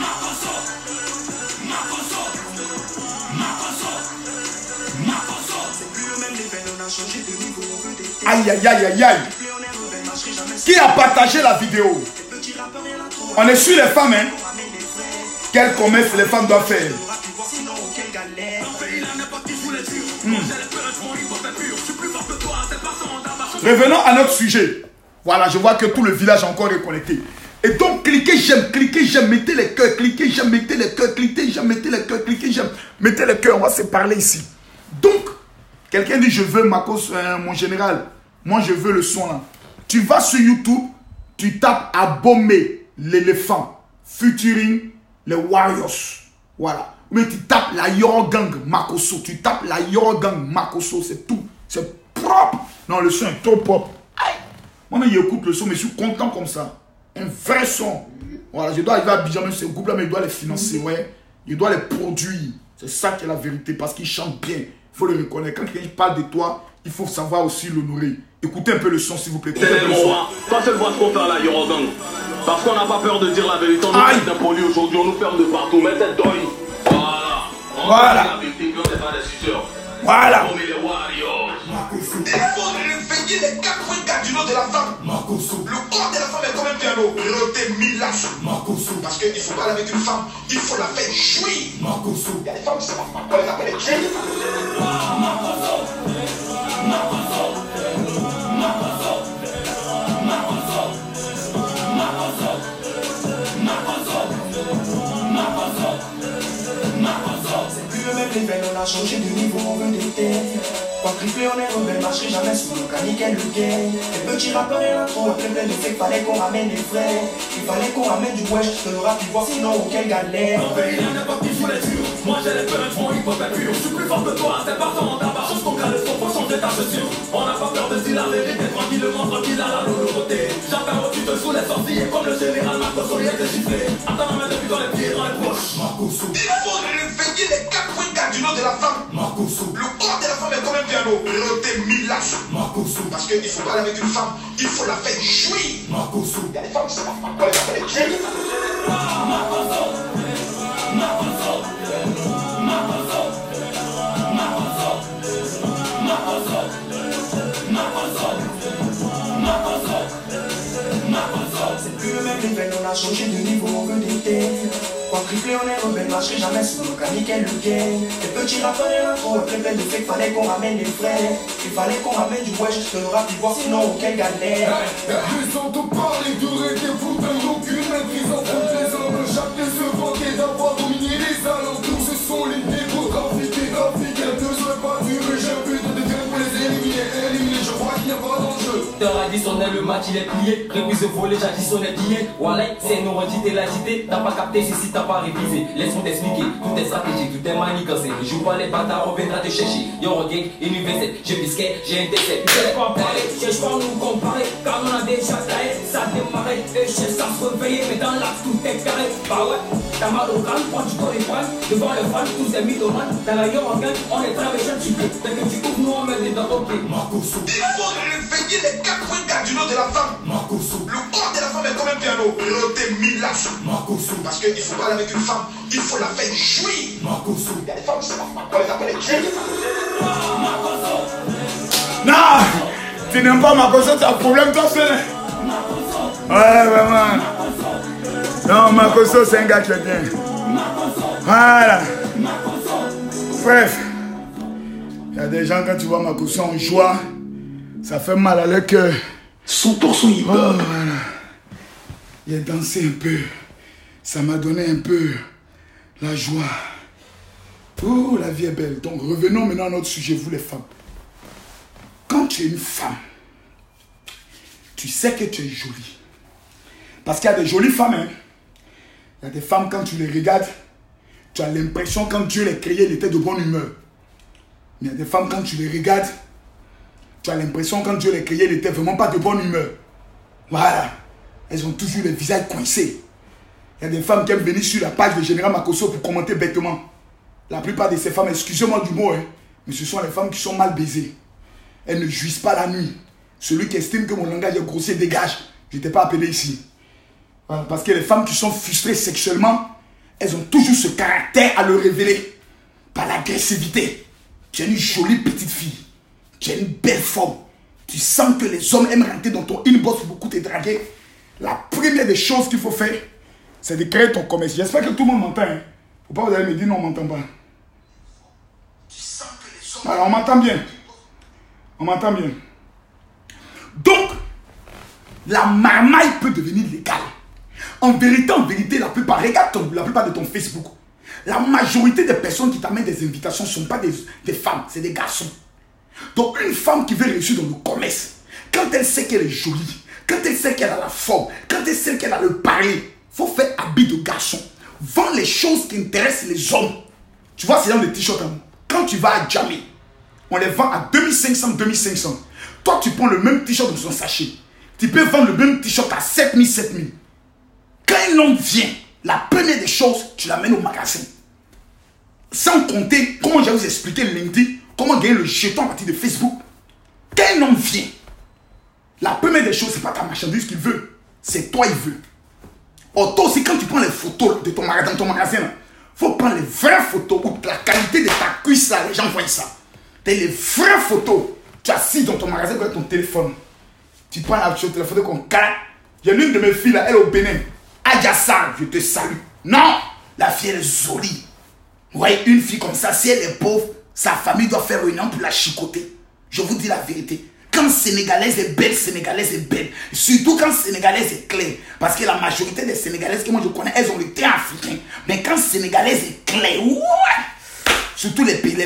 Makosso. Makosso. Makosso. Makosso. C'est plus le même level, on a changé de niveau. Aïe. Qui a partagé la vidéo? On est sur les femmes, hein? Quel commerce les femmes doivent faire? Revenons à notre sujet. Voilà, je vois que tout le village est encore reconnecté. Et donc, cliquez j'aime, mettez les cœurs, cliquez j'aime, mettez les cœurs, cliquez j'aime, mettez les cœurs, cliquez j'aime, mettez les cœurs, on va se parler ici. Donc, quelqu'un dit je veux mon général, moi je veux le son là. Tu vas sur YouTube, tu tapes Abomey l'éléphant, featuring les Warriors. Voilà. Mais tu tapes la Yorgang Makosso, tu tapes la Yorgang Makosso, c'est tout. C'est propre. Non, le son est trop propre. Aïe. Moi-même, j'écoute le son, mais je suis content comme ça. Un vrai son. Voilà, je dois arriver à Abidjan, même ce groupe-là, mais je dois les financer, ouais. Je dois les produire. C'est ça qui est la vérité, parce qu'ils chantent bien. Il faut le reconnaître. Quand quelqu'un parle de toi, il faut savoir aussi l'honorer. Écoutez un peu le son, s'il vous plaît. C'est le roi. Pas seul voir ce qu'on fait à la Yorogang. Parce qu'on n'a pas peur de dire la vérité. On nous traite d'impoli aujourd'hui, on nous ferme de partout. Mais c'est deuil. Voilà. Voilà. La vérité, puis on n'est pas des suceurs. Voilà. On met les warriors. Il faut réveiller les 4 points cardinaux de la femme. Makosso. Le corps de la femme est comme un piano. Roté milasso. Makosso. Parce qu'il faut parler avec une femme, il faut la faire jouir. Makosso. Il y a des femmes qui se battent, on les appelle les tueurs. Makosso. Makosso. Makosso. Makosso. Makosso. Makosso. Makosso. C'est plus le même level, on a changé de niveau, on veut des têtes. Quand triplé on est rebelle, marcherai jamais sous le caniquet le game. Les petits rappeurs et l'intro, plein de fait, fallait qu'on ramène des vrais. Il fallait qu'on ramène du wesh, de l'aura pu voir sinon auquel galère. Mon pays, il n'est pas qui fout les durs. Moi j'ai les peurs, mon hip hop est pur. Je suis plus fort que toi, c'est partant d'abord. Chose qu'on calme, faut changer ta chaussure. On n'a pas peur de dire la vérité, tranquillement, tranquille à la louloureté. J'appelle au titre sous les sorties, comme le général Makosso, il était chiffré. Attends, ma main depuis dans les pieds, dans les poches. Makosso. Il faut réveiller les 4 points cardinaux de la femme. Makosso. Le corps de la femme est comme un piano. Roté milasso. qu'il ne faut pas aller avec une femme, il faut la faire jouir. Makoso. Il y a des femmes qui savent pas les appeler jouir. C'est plus le même level, on a changé de niveau, on veut des têtes. Quadruplé, on est rebelle, marcherai jamais sur le camion, quel le gagne. Les petits rappeurs et l'intro, le plein de fait, fallait qu'on ramène les frères. Il fallait qu'on ramène du wesh, je te le rap, voir sinon aucun galère. Ils sont tout parler, tout rester fou, aucune maîtrise en front des hommes. Chaque pied se vantait d'avoir dominé les alentours. Ce sont les négros, trafiqués, elles ne seraient pas durés. J'ai un but de défaire pour les éliminer, je crois qu'il n'y a pas d'enjeu. T'auras additionnel, le match il est plié. Révise volé, j'additionnais billets. Voilà, c'est une redite et l'agité. T'as pas capté si t'as pas révisé. Laisse-moi t'expliquer, tout est stratégique, tout est manigancé. Joue pas les bâtards, on viendra te chercher. Yo, gang, universel, j'ai pisqué, j'ai un décès. Tu sais pas parler, cherche pas à nous comparer. Car on a déjà taillé, ça démarrait. Et cherche à se réveiller, mais dans l'axe tout est carré. Bah ouais, t'as mal au crâne, prends du Doliprane. Devant les fans, tous des mythomanes. Dans la yo, gang, on est travaillé un petit peu. Dès que tu ouvres, nous on met les dents au pied. Il faut réveiller les 4 points cardinaux de la femme. Makoso. Le corps de la femme est comme un piano. Roté milache. Makoso. Parce qu'il ne faut pas aller avec une femme, il faut la faire jouir. Makoso. Il y a des femmes qui savent pas les appeler jouir. Non, tu n'aimes pas Makoso, tu as un problème toi seul. Ouais, vraiment. Non, Makoso, c'est un gars qui est bien. Voilà. Bref. Il y a des gens, quand tu vois Makoso en joie, ça fait mal à leur cœur. 100% hip-hop. Oh, voilà. Il a dansé un peu. Ça m'a donné un peu la joie. Oh, la vie est belle. Donc, revenons maintenant à notre sujet, vous les femmes. Quand tu es une femme, tu sais que tu es jolie. Parce qu'il y a des jolies femmes. Hein? Il y a des femmes, quand tu les regardes, tu as l'impression quand Dieu les créait, il était de bonne humeur. Mais il y a des femmes, quand tu les regardes, tu as l'impression quand Dieu les créait, il n'était vraiment pas de bonne humeur. Voilà. Elles ont toujours le visage coincé. Il y a des femmes qui aiment venir sur la page de Général Makoso pour commenter bêtement. La plupart de ces femmes, excusez-moi du mot, hein, mais ce sont les femmes qui sont mal baisées. Elles ne jouissent pas la nuit. Celui qui estime que mon langage est grossier dégage. Je n'étais pas appelé ici. Voilà, parce que les femmes qui sont frustrées sexuellement, elles ont toujours ce caractère à le révéler. Par l'agressivité. Tu es une jolie petite fille. Tu es une belle forme. Tu sens que les hommes aiment rentrer dans ton inbox pour beaucoup te draguer. La première des choses qu'il faut faire, c'est de créer ton commerce. J'espère que tout le monde m'entend. Hein. Faut pas vous allez me dire non, on m'entend pas. Alors, on m'entend bien. On m'entend bien. Donc, la marmaille peut devenir légale. En vérité, la plupart, regarde la plupart de ton Facebook. La majorité des personnes qui t'amènent des invitations ne sont pas des femmes, c'est des garçons. Donc, une femme qui veut réussir dans le commerce, quand elle sait qu'elle est jolie, quand elle sait qu'elle a la forme, quand elle sait qu'elle a le parler, il faut faire habit de garçon. Vends les choses qui intéressent les hommes. Tu vois, c'est dans les t-shirts. Hein? Quand tu vas à Djamé, on les vend à 2500. Toi, tu prends le même t-shirt dans son sachet. Tu peux vendre le même t-shirt à 7000. Quand un homme vient, la première des choses, tu l'amènes au magasin. Sans compter, comment je vais vous expliquer lundi, comment gagner le jeton à partir de Facebook. Quand un homme vient, la première des choses, ce n'est pas ta marchandise qu'il veut, c'est toi il veut. Or, toi aussi, quand tu prends les photos de ton magasin, dans ton magasin, il faut prendre les vraies photos ou la qualité de ta cuisse, là, les gens voient ça. T'as les vraies photos. Tu as assis dans ton magasin avec ton téléphone. Tu prends la photo qu'on calme. Il y a l'une de mes filles là, elle est au Bénin. Adjassa, je te salue. Non, la fille elle est jolie. Ouais, une fille comme ça, si elle est pauvre, sa famille doit faire une pour la chicoter. Je vous dis la vérité. Quand Sénégalaise est belle, Sénégalaise est belle. Surtout quand Sénégalaise est claire. Parce que la majorité des Sénégalaises que moi je connais, elles ont le teint africain. Mais quand Sénégalaise est claire, ouais. Surtout les pays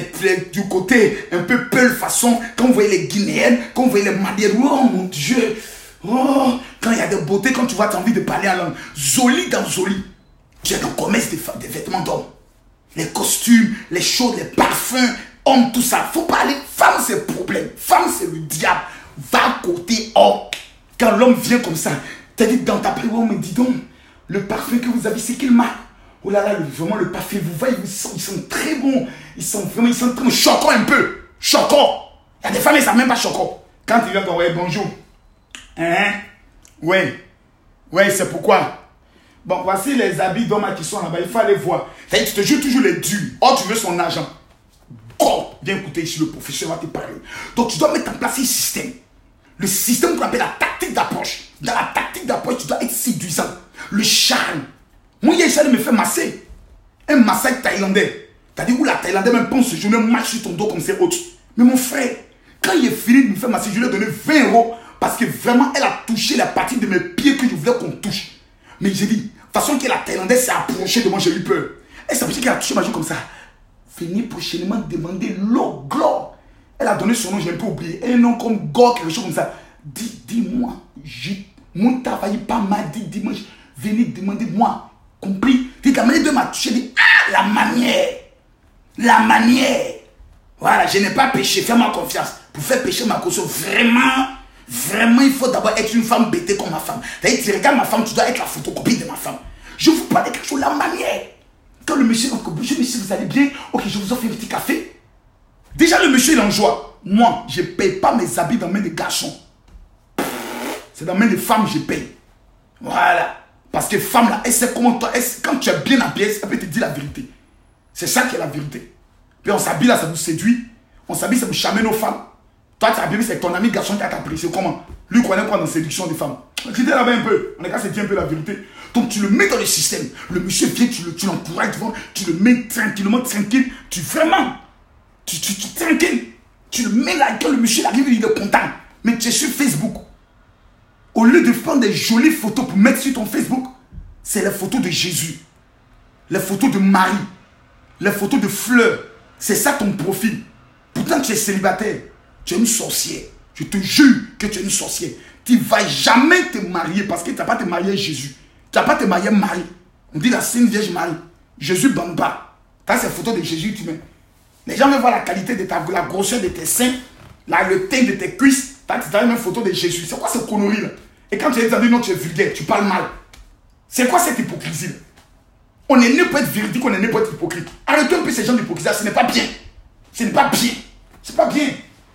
du côté un peu peul façon, quand vous voyez les Guinéennes, quand vous voyez les Maliennes, oh mon Dieu. Oh, quand il y a des beautés, quand tu vois, tu as envie de parler en langue. Jolie dans jolie. Tu es dans le commerce des vêtements d'hommes. Les costumes, les choses, les parfums, hommes, tout ça. Faut pas aller. Femme, c'est le problème. Femme, c'est le diable. Va côté homme. Quand l'homme vient comme ça, t'as dit dans ta prière, oh, mais dis donc, le parfum que vous avez, c'est quelle marque? Oh là là, vraiment le parfum, vous voyez, ils sont très bons. Ils sont très bons. Choquants un peu. Choquants. Il y a des femmes, elles ne savent même pas choquants. Quand il vient t'envoyer bonjour. Hein? Ouais. Ouais, c'est pourquoi. Bon, voici les habits d'homme qui sont là-bas. Il faut aller voir. Tu te joues toujours les durs. Oh, tu veux son argent. Oh, viens écouter ici, le professeur va te parler. Donc, tu dois mettre en place un système. Le système qu'on appelle la tactique d'approche. Dans la tactique d'approche, tu dois être séduisant. Le charme. Moi, hier, j'allais me faire masser. Un massage thaïlandais. T'as dit où la Thaïlandais même pense je me marche sur ton dos comme c'est autre. Mais mon frère, quand il est fini de me faire masser, je lui ai donné 20 € parce que vraiment, elle a touché la partie de mes pieds que je voulais qu'on touche. Mais j'ai dit, de toute façon que la Thaïlandaise s'est approchée de moi, j'ai eu peur. Elle s'est approchée qu'elle a touché ma joue comme ça. Venez prochainement demander l'eau, Glore. Elle a donné son nom, je n'ai pas oublié. Un nom comme Gore, quelque chose comme ça. Dis-moi, mon travail pas m'a dit dimanche, venez demander moi. Compris? Dis la manière de m'a touché, dit, ah, la manière. La manière. Voilà, je n'ai pas péché, fais-moi confiance. Pour faire pécher ma caution, vraiment, il faut d'abord être une femme bêtée comme ma femme. C'est-à-dire, tu regardes ma femme, tu dois être la photocopie de ma femme. Je vous parle de quelque chose, la manière. Quand le monsieur, bonjour monsieur, vous allez bien? Ok, je vous offre un petit café. Déjà, le monsieur, il est en joie. Moi, je ne paye pas mes habits dans les mains des garçons. C'est dans les mains des femmes, je paye. Voilà. Parce que femme, là, elle sait comment toi, quand tu es bien habillé, elle peut te dire la vérité. C'est ça qui est la vérité. Puis on s'habille là, ça vous séduit. On s'habille, ça vous charme nos femmes. Toi, tu es habillé, c'est ton ami garçon qui a t'apprécié. Comment? Lui connaît quoi dans la séduction des femmes? Tu dis là-bas un peu. On est qu'à se dire un peu la vérité. Donc tu le mets dans le système. Le monsieur vient, tu l'encourages, tu le mets tranquillement, tranquille. Tu tranquille. Tu le mets là, quand le monsieur arrive, il est content. Mais tu es sur Facebook. Au lieu de prendre des jolies photos pour mettre sur ton Facebook, c'est les photos de Jésus. Les photos de Marie. Les photos de fleurs. C'est ça ton profil. Pourtant tu es célibataire. Tu es une sorcière. Je te jure que tu es une sorcière. Tu ne vas jamais te marier parce que tu n'as pas te marier à Jésus. Tu n'as pas te marier à Marie. On dit la Sainte Vierge Marie. Jésus Bamba. Tu as ces photos de Jésus, tu mets. Les gens veulent voir la qualité de la grosseur de tes seins, le teint de tes cuisses. Tu as une photo de Jésus. C'est quoi cette connerie là? Et quand tu es dit non, tu es vulgaire, tu parles mal. C'est quoi cette hypocrisie là? On est né pour être véridique, on est né pour être hypocrite. Arrêtons un peu ces gens d'hypocrisie, ce n'est pas bien. Ce n'est pas bien. C'est pas bien.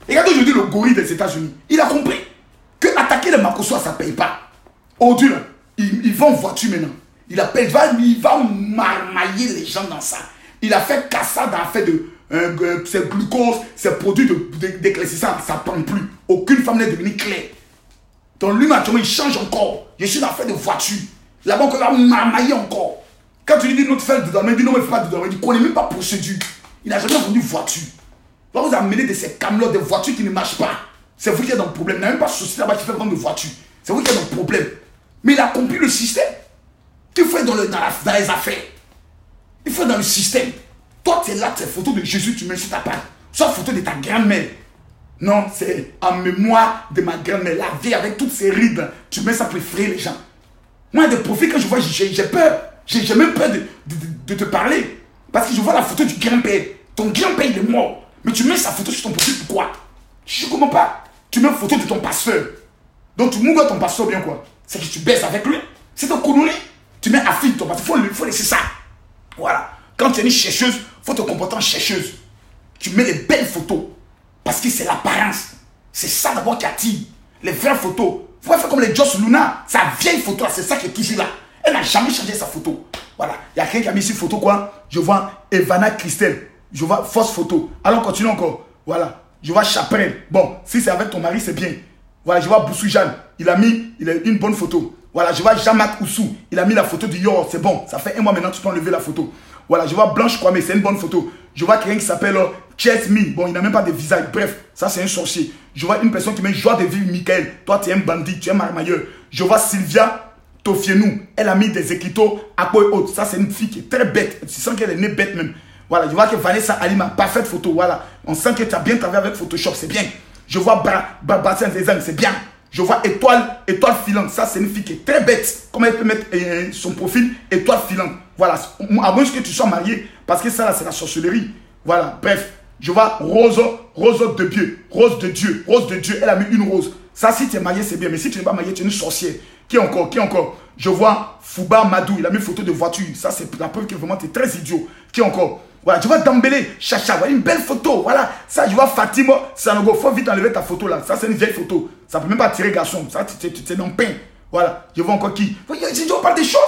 Et regardez aujourd'hui le gorille des États-Unis. Il a compris que attaquer les Makoso, ça ne paye pas. Aujourd'hui, là, il va en voiture maintenant. Il va marmailler les gens dans ça. Il a fait cassade en fait de ses glucose, ses produits d'éclaircissant. Ça ne prend plus. Aucune femme n'est devenue claire. Donc lui, maintenant, il change encore. Je suis dans l'affaire de voiture. Là-bas, on va marmailler encore. Quand tu lui dis non, tu fais de dormir, il dit non, mais il ne fait pas de dormir. Il ne connaît même pas procédure. Il n'a jamais vendu voiture. Il va vous amener de ces camelots, des voitures qui ne marchent pas. C'est vous qui êtes dans le problème. Il n'y a même pas de société là-bas qui fait vendre de voitures. C'est vous qui êtes dans le problème. Mais il a compris le système. Tu fais dans les affaires. Il faut dans le système. Toi, tu es là, ces photos de Jésus, tu mets sur ta page. Soit photo de ta grand-mère. Non, c'est en mémoire de ma grand-mère. La vie avec toutes ces rides. Tu mets ça pour effrayer les gens. Moi, des profils, quand je vois, j'ai peur. J'ai même peur de te parler. Parce que je vois la photo du grand-père. Ton grand-père, il est mort. Mais tu mets sa photo sur ton profil, pourquoi? Je ne comprends pas. Tu mets une photo de ton pasteur. Donc tu mourras ton pasteur bien quoi? C'est que tu baisses avec lui. C'est ton connerie. Tu mets à fille ton pasteur. Il faut laisser ça. Voilà. Quand tu es une chercheuse, il faut te comporter en chercheuse. Tu mets les belles photos. Parce que c'est l'apparence. C'est ça d'abord qui attire. Les vraies photos. Il faut faire comme les Joss Luna. Sa vieille photo, c'est ça qui est toujours là. Elle n'a jamais changé sa photo. Voilà. Il y a quelqu'un qui a mis ici photo quoi? Je vois Evana Christelle. Je vois fausse photo. Alors continue encore. Voilà. Je vois Chaprel. Bon, si c'est avec ton mari, c'est bien. Voilà, je vois Boussou Jeanne. Il a une bonne photo. Voilà, je vois Jean-Marc Oussou. Il a mis la photo du Yor. C'est bon. Ça fait un mois maintenant, tu peux enlever la photo. Voilà, je vois Blanche Kwame. C'est une bonne photo. Je vois quelqu'un qui s'appelle Chesmi. Bon, il n'a même pas de visage. Bref, ça c'est un sorcier. Je vois une personne qui met joie de vivre, Michael. Toi, tu es un bandit. Tu es un marmailleur. Je vois Sylvia Tofienou. Elle a mis des écriteaux à quoi et autres. Ça, c'est une fille qui est très bête. Tu sens qu'elle est née bête même. Voilà, je vois que Vanessa Alima, parfaite photo, voilà. On sent que tu as bien travaillé avec Photoshop, c'est bien. Je vois Bastien Zezang, c'est bien. Je vois Étoile filante, ça c'est une fille qui est très bête. Comment elle peut mettre son profil Étoile filante. Voilà, à moins que tu sois marié, parce que ça là c'est la sorcellerie. Voilà, bref. Je vois Rose de Dieu, elle a mis une rose. Ça si tu es marié c'est bien, mais si tu n'es pas marié, tu es une sorcière. Qui encore? Je vois Fouba Madou, il a mis une photo de voiture. Ça c'est la preuve que vraiment tu es très idiot. Qui encore? Voilà, tu vois Dembélé, Chacha, voilà une belle photo. Voilà, ça, je vois Fatima, Sanogo, faut vite enlever ta photo là. Ça, c'est une vieille photo. Ça peut même pas tirer garçon. Ça, c'est dans le pain. Voilà, je vois encore qui. Si on parle des choses,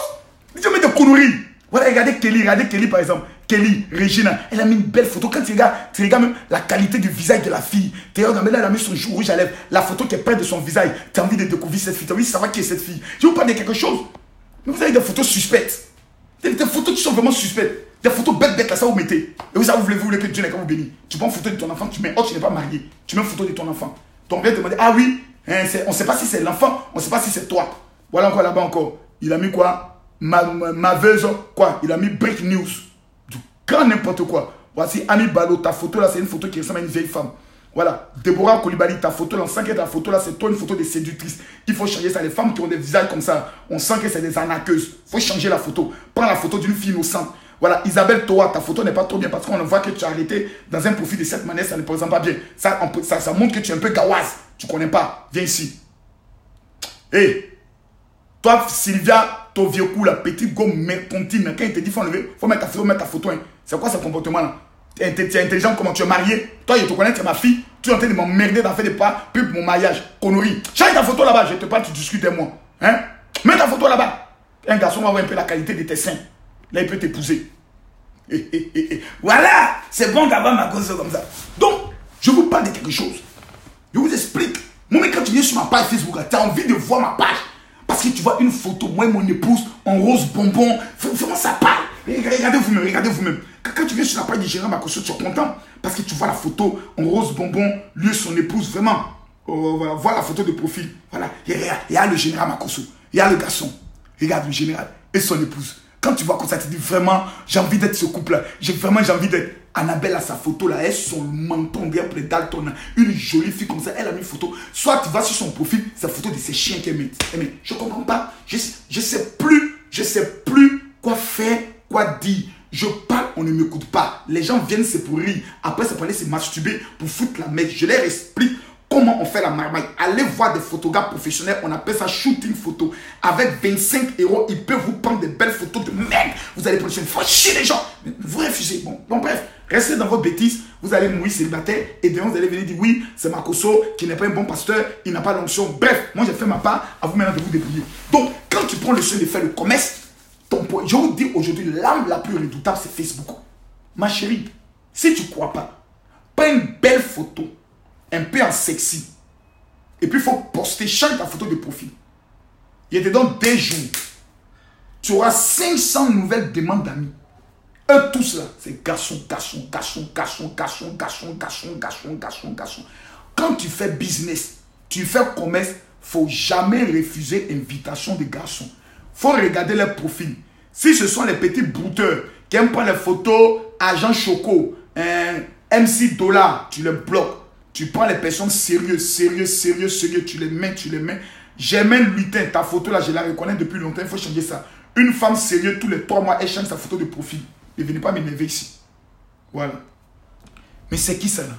je mets des conneries. Voilà, regardez Kelly par exemple. Kelly, Regina, elle a mis une belle photo. Quand tu regardes même la qualité du visage de la fille. Tu regardes, elle a mis son joue rouge à lèvres. La photo qui est près de son visage. Tu as envie de découvrir cette fille. Tu as envie de savoir qui est cette fille. Je vous parle de quelque chose. Mais vous avez des photos suspectes. Des photos qui sont vraiment suspectes. Des photos bêtes là, ça vous mettez. Et vous voulez que Dieu n'est qu'à vous bénir. Tu prends une photo de ton enfant, tu mets, oh, tu n'es pas marié. Tu mets une photo de ton enfant. Donc on vient te demander, ah oui, hein, on ne sait pas si c'est l'enfant, on ne sait pas si c'est toi. Voilà encore là-bas encore. Il a mis quoi? Maveuse, quoi? Il a mis break news. Du grand n'importe quoi. Voici Ami Balo, ta photo là, c'est une photo qui ressemble à une vieille femme. Voilà, Déborah Koulibaly, ta photo là, on sent que ta photo là, c'est toi une photo de séductrice. Il faut changer ça. Les femmes qui ont des visages comme ça, on sent que c'est des arnaqueuses. Il faut changer la photo. Prends la photo d'une fille innocente. Voilà, Isabelle Toa, ta photo n'est pas trop bien parce qu'on voit que tu as arrêté dans un profil de cette manière, ça ne présente pas bien. Ça montre que tu es un peu gawaz. Tu ne connais pas. Viens ici. Hé, toi, Sylvia, ton vieux cou, la petite gomme mercantile, quand il te dit faut mettre ta photo. Hein. C'est quoi ce comportement là? Tu es intelligent, comment tu es marié? Toi, je te connais, tu es ma fille. Tu es en train de m'emmerder d'en faire des pas, puis mon mariage. Connerie. Change ta photo là-bas, je te parle, tu discutes avec moi. Hein? Mets ta photo là-bas. Un garçon va voir un peu la qualité de tes seins. Là, il peut t'épouser. Voilà, c'est bon d'avoir ma gosse comme ça. Donc, je vous parle de quelque chose. Je vous explique. Moi, mais quand tu viens sur ma page Facebook, tu as envie de voir ma page. Parce que tu vois une photo, moi et mon épouse, en rose bonbon. Vraiment, ça parle. Regardez vous-même. Quand tu viens sur la page de Gérard Makosso, tu es content. Parce que tu vois la photo en rose bonbon, lui et son épouse, vraiment. Voilà, vois la photo de profil. Voilà, il y a le général Makosso. Il y a le garçon. Regarde le général et son épouse. Quand tu vois comme ça, tu te dis vraiment, j'ai envie d'être ce couple-là. J'ai envie d'être. Annabelle a sa photo là, elle son menton bien près Dalton. Une jolie fille comme ça, elle a mis une photo. Soit tu vas sur son profil, c'est la photo de ses chiens qu'elle met. Mais je comprends pas. Je sais plus quoi faire, quoi dire. Je parle, on ne m'écoute pas. Les gens viennent, c'est pour rire. Après, c'est pour aller se masturber, pour foutre la merde. Je leur explique comment on fait la marmaille. Allez voir des photographes professionnels, on appelle ça shooting photo. Avec 25 €, ils peuvent vous prendre des belles photos de merde. Vous allez prendre une fois chier les gens. Mais vous refusez. Bon, bref, restez dans vos bêtises. Vous allez mourir célibataire et demain vous allez venir dire oui, c'est Makosso qui n'est pas un bon pasteur, il n'a pas l'onction. Bref, moi j'ai fait ma part, à vous maintenant de vous débrouiller. Donc, quand tu prends le soin de faire le commerce, je vous dis aujourd'hui, l'arme la plus redoutable, c'est Facebook. Ma chérie, si tu ne crois pas, prends une belle photo, un peu en sexy. Et puis il faut poster, change ta photo de profil. Il te donne 2 jours. Tu auras 500 nouvelles demandes d'amis. Eux tous là, c'est garçon. Quand tu fais business, tu fais commerce, il ne faut jamais refuser invitation de garçons. Il faut regarder leur profil. Si ce sont les petits brouteurs qui aiment pas les photos, agent Choco, MC Dollar, tu les bloques. Tu prends les personnes sérieuses, tu les mets. J'aime Lutin, ta photo là, je la reconnais depuis longtemps, il faut changer ça. Une femme sérieuse, tous les 3 mois, elle change sa photo de profil. Ne venez pas m'énerver ici. Voilà. Mais c'est qui ça là?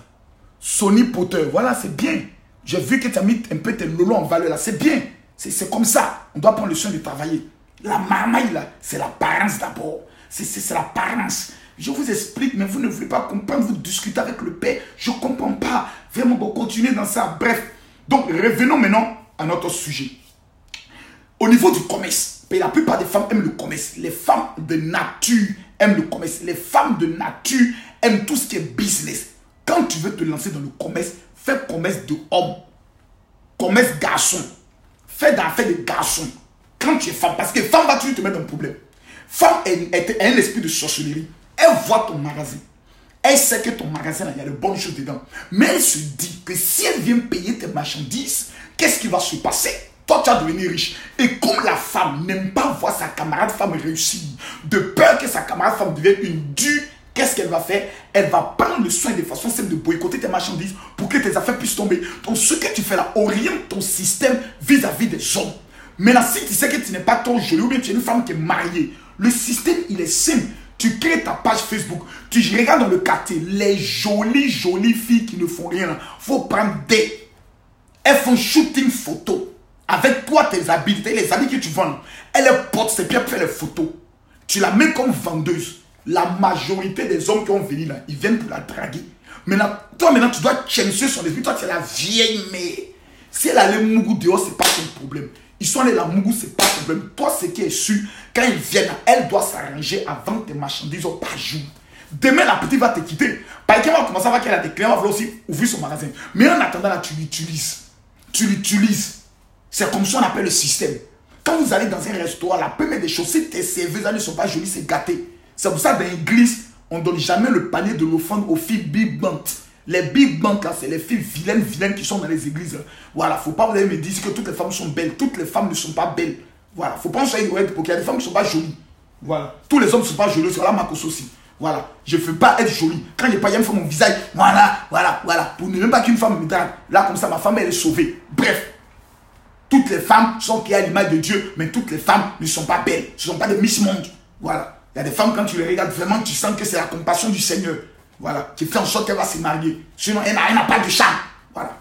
Sony Potter, voilà, c'est bien. J'ai vu que tu as mis un peu tes lolos en valeur là, c'est bien. C'est comme ça. On doit prendre le soin de travailler. La marmaille là, c'est l'apparence d'abord. C'est l'apparence. Je vous explique, mais vous ne voulez pas comprendre. Vous discutez avec le père. Je ne comprends pas. Vraiment, vous continuez dans ça. Bref. Donc, revenons maintenant à notre sujet. Au niveau du commerce, la plupart des femmes aiment le commerce. Les femmes de nature aiment le commerce. Les femmes de nature aiment tout ce qui est business. Quand tu veux te lancer dans le commerce, fais commerce de hommes. Commerce garçon. Fais d'affaires de garçons. Quand tu es femme, parce que femme va toujours te mettre dans le problème. Femme a un esprit de sorcellerie. Elle voit ton magasin. Elle sait que ton magasin, il y a de bonnes choses dedans. Mais elle se dit que si elle vient payer tes marchandises, qu'est-ce qui va se passer? Toi, tu vas devenir riche. Et comme la femme n'aime pas voir sa camarade femme réussir, de peur que sa camarade femme devienne une dure, qu'est-ce qu'elle va faire? Elle va prendre le soin de façon simple de boycotter tes marchandises pour que tes affaires puissent tomber. Donc, ce que tu fais là oriente ton système vis-à-vis des hommes. Maintenant, si tu sais que tu n'es pas trop jolie ou bien tu es une femme qui est mariée, le système, il est simple. Tu crées ta page Facebook, tu regardes dans le quartier, les jolies filles qui ne font rien. Il faut prendre des... Elles font shooting photo. Avec toi, tes habiletés, les habits que tu vends. Elle porte ses pieds pour faire les photos. Tu la mets comme vendeuse. La majorité des hommes qui ont venu là, ils viennent pour la draguer. Maintenant, toi, tu dois chérir son esprit. Toi, tu es la vieille mère. Si elle allait Mougou dehors, ce n'est pas son problème. Ils sont allés la Mougou, ce n'est pas son problème. Toi, ce qui est sûr, quand ils viennent, elle doit s'arranger avant tes marchandises au pas jour. Demain, la petite va te quitter. Parce qu'elle va commencer à voir qu'elle a des clients, elle va vouloir aussi ouvrir son magasin. Mais en attendant, là, tu l'utilises. Tu l'utilises. C'est comme ça qu'on appelle le système. Quand vous allez dans un restaurant, la première des choses, si tes serveuses ne sont pas jolies, c'est gâté. C'est pour ça dans l'église, on ne donne jamais le panier de l'offrande aux filles big bank. Les big bank, là, c'est les filles vilaines qui sont dans les églises. Là. Voilà, faut pas vous allez me dire que toutes les femmes sont belles. Toutes les femmes ne sont pas belles. Voilà, faut pas en soyez parce qu'il y a des femmes qui ne sont pas jolies. Voilà, tous les hommes ne sont pas jolis. C'est là ma cause aussi. Voilà, je ne veux pas être jolie. Quand il n'y a pas, il me fait mon visage. Voilà. Pour ne même pas qu'une femme me drague. Là, comme ça, ma femme, elle est sauvée. Bref. Toutes les femmes sont créées à l'image de Dieu, mais toutes les femmes ne sont pas belles. Ce ne sont pas des Miss Monde. Voilà. Il y a des femmes, quand tu les regardes, vraiment, tu sens que c'est la compassion du Seigneur. Voilà. Qui fait en sorte qu'elle va se marier. Sinon, elle n'a pas de charme. Voilà.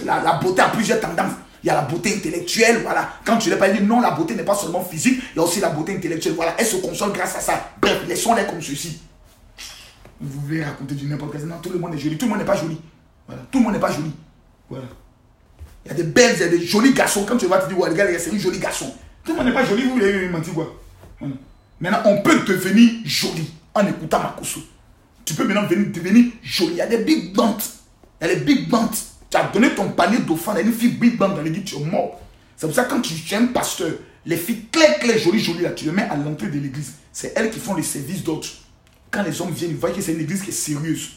La beauté a plusieurs tendances. Il y a la beauté intellectuelle. Voilà. Quand tu l'as pas dit, non, la beauté n'est pas seulement physique. Il y a aussi la beauté intellectuelle. Voilà. Elle se console grâce à ça. Bref, laissons-les comme ceci. Vous voulez raconter du n'importe quoi. Non, tout le monde est joli. Tout le monde n'est pas joli. Voilà. Tout le monde n'est pas joli. Voilà. Il y a des belles, il y a des jolis garçons. Quand tu vas te dire, ouais, regarde, c'est un joli garçon. Tout le monde n'est pas joli, vous voulez mentir quoi. Voilà. Maintenant, on peut devenir joli en écoutant Makosso. Tu peux maintenant devenir joli. Il y a des big bands. Il y a des big bands. Tu as donné ton panier d'offrande à une fille big band dans l'église, tu es mort. C'est pour ça que quand tu es un pasteur, les filles claires, jolies, là, tu les mets à l'entrée de l'église. C'est elles qui font les services d'autres. Quand les hommes viennent, ils voient que c'est une église qui est sérieuse.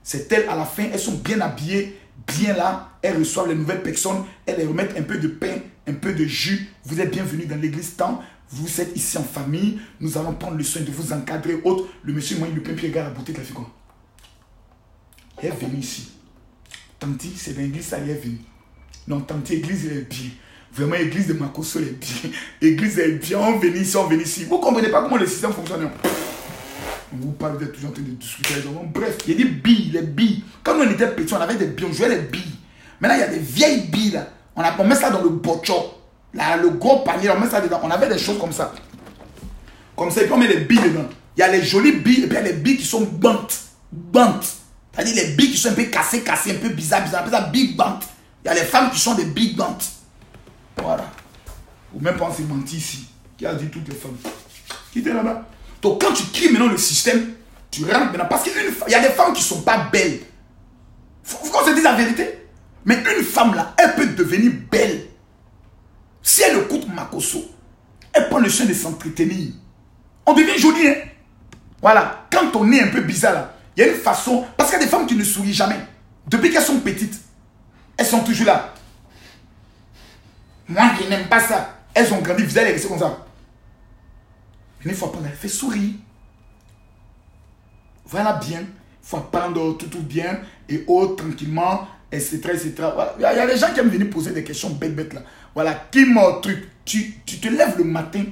C'est elles, à la fin, elles sont bien habillées, bien là, elles reçoivent les nouvelles personnes, elles les remettent un peu de pain, un peu de jus. Vous êtes bienvenus dans l'église tant. Vous êtes ici en famille, nous allons prendre le soin de vous encadrer. Autre, le monsieur, moi, il le pain, puis regarde la beauté de la fille. Elle est venue ici. Tanti, c'est dans l'église, ça y est venu. Non, Tanti, l'église, elle est bien. Vraiment, l'église de Makosso, elle est bien. L'église, elle est bien. On vient ici. Vous ne comprenez pas comment le système fonctionne. On vous parle, vous êtes toujours en train de discuter. Bref, il y a des billes, les billes. Quand on était petits, on avait des billes, on jouait les billes. Maintenant, il y a des vieilles billes là. On met ça dans le bocho. Là, le gros panier, on met ça dedans. On avait des choses comme ça. Comme ça, et puis on met les billes dedans. Il y a les jolies billes et puis il y a les billes qui sont bantes. C'est-à-dire les billes qui sont un peu cassées, un peu bizarres. On appelle ça big band. Il y a les femmes qui sont des big bands. Voilà. Ou même pas on s'est menti ici. Qui a dit toutes les femmes? Qui était là-bas? Donc quand tu cries maintenant le système, tu rentres maintenant. Parce qu'il y a des femmes qui ne sont pas belles. Faut qu'on se dise la vérité. Mais une femme là, elle peut devenir belle. Si elle écoute Makosso, elle prend le soin de s'entretenir. On devient joli, hein? Voilà. Quand on est un peu bizarre là, il y a une façon. Parce qu'il y a des femmes qui ne sourient jamais. Depuis qu'elles sont petites, elles sont toujours là. Moi qui n'aime pas ça. Elles ont grandi, vous allez rester comme ça. Mais il faut apprendre, elle fait sourire. Voilà bien. Il faut apprendre tout bien. Et autres, tranquillement, etc. Voilà. Il y a des gens qui aiment venir poser des questions bêtes là. Voilà, qui m'a truc. Tu te lèves le matin,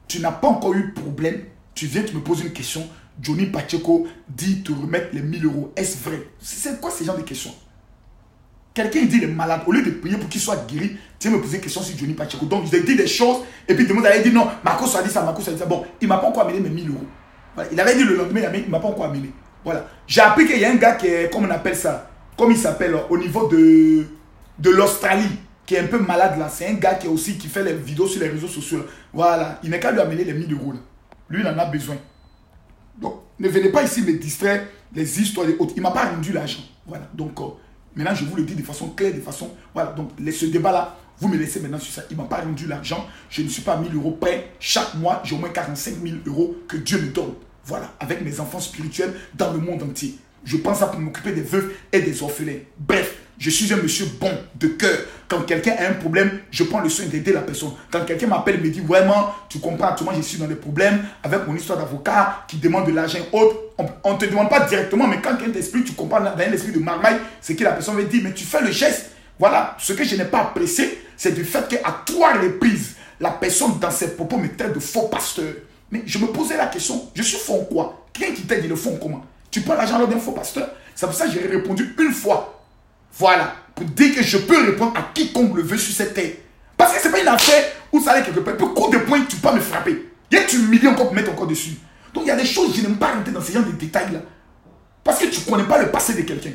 tu n'as pas encore eu de problème. Tu viens, tu me poses une question. Johnny Pacheco dit te remettre les 1000 €. Est-ce vrai? C'est quoi ces genres de questions? Quelqu'un dit il est malade. Au lieu de prier pour qu'il soit guéri, tu viens me poser une question sur Johnny Pacheco. Donc, je lui ai dit des choses. Et puis, tout le monde avait dit non, Marcos a dit ça, Marcos a dit ça. Bon, il ne m'a pas encore amené mes 1000 €. Voilà. Il avait dit le lendemain, il ne m'a pas encore amené. Voilà. J'ai appris qu'il y a un gars qui est, comme on appelle ça, comme il s'appelle au niveau de l'Australie, qui est un peu malade là. C'est un gars qui est aussi qui fait les vidéos sur les réseaux sociaux. Là. Voilà. Il n'est qu'à lui amener les 1000 € là. Lui, il en a besoin. Donc, ne venez pas ici me distraire les histoires des autres. Il ne m'a pas rendu l'argent. Voilà. Donc, maintenant, je vous le dis de façon claire, de façon... Voilà. Donc, ce débat-là, vous me laissez maintenant sur ça. Il ne m'a pas rendu l'argent. Je ne suis pas à 1000 € près. Chaque mois, j'ai au moins 45 000 € que Dieu me donne. Voilà. Avec mes enfants spirituels dans le monde entier. Je pense à pour m'occuper des veuves et des orphelins. Bref, je suis un monsieur bon de cœur. Quand quelqu'un a un problème, je prends le soin d'aider la personne. Quand quelqu'un m'appelle et me dit vraiment, tu comprends, moi je suis dans des problèmes avec mon histoire d'avocat qui demande de l'argent autre. On ne te demande pas directement, mais quand quelqu'un t'explique, tu comprends dans un esprit de marmaille, c'est que la personne va dire, mais tu fais le geste. Voilà, ce que je n'ai pas apprécié, c'est du fait qu'à 3 reprises, la personne dans ses propos me traite de faux pasteur. Mais je me posais la question, je suis faux en quoi? Quelqu'un qui t'aide, il le font comment? Tu prends l'argent d'un faux pasteur? C'est pour ça que j'ai répondu une fois. Voilà, pour dire que je peux répondre à quiconque le veut sur cette terre. Parce que ce n'est pas une affaire où ça allait quelque part. Pour coup de poing, tu peux me frapper. Il y a tu m'humilies encore pour mettre encore dessus. Donc il y a des choses, je n'aime pas rentrer dans ce genre de détails-là. Parce que tu ne connais pas le passé de quelqu'un.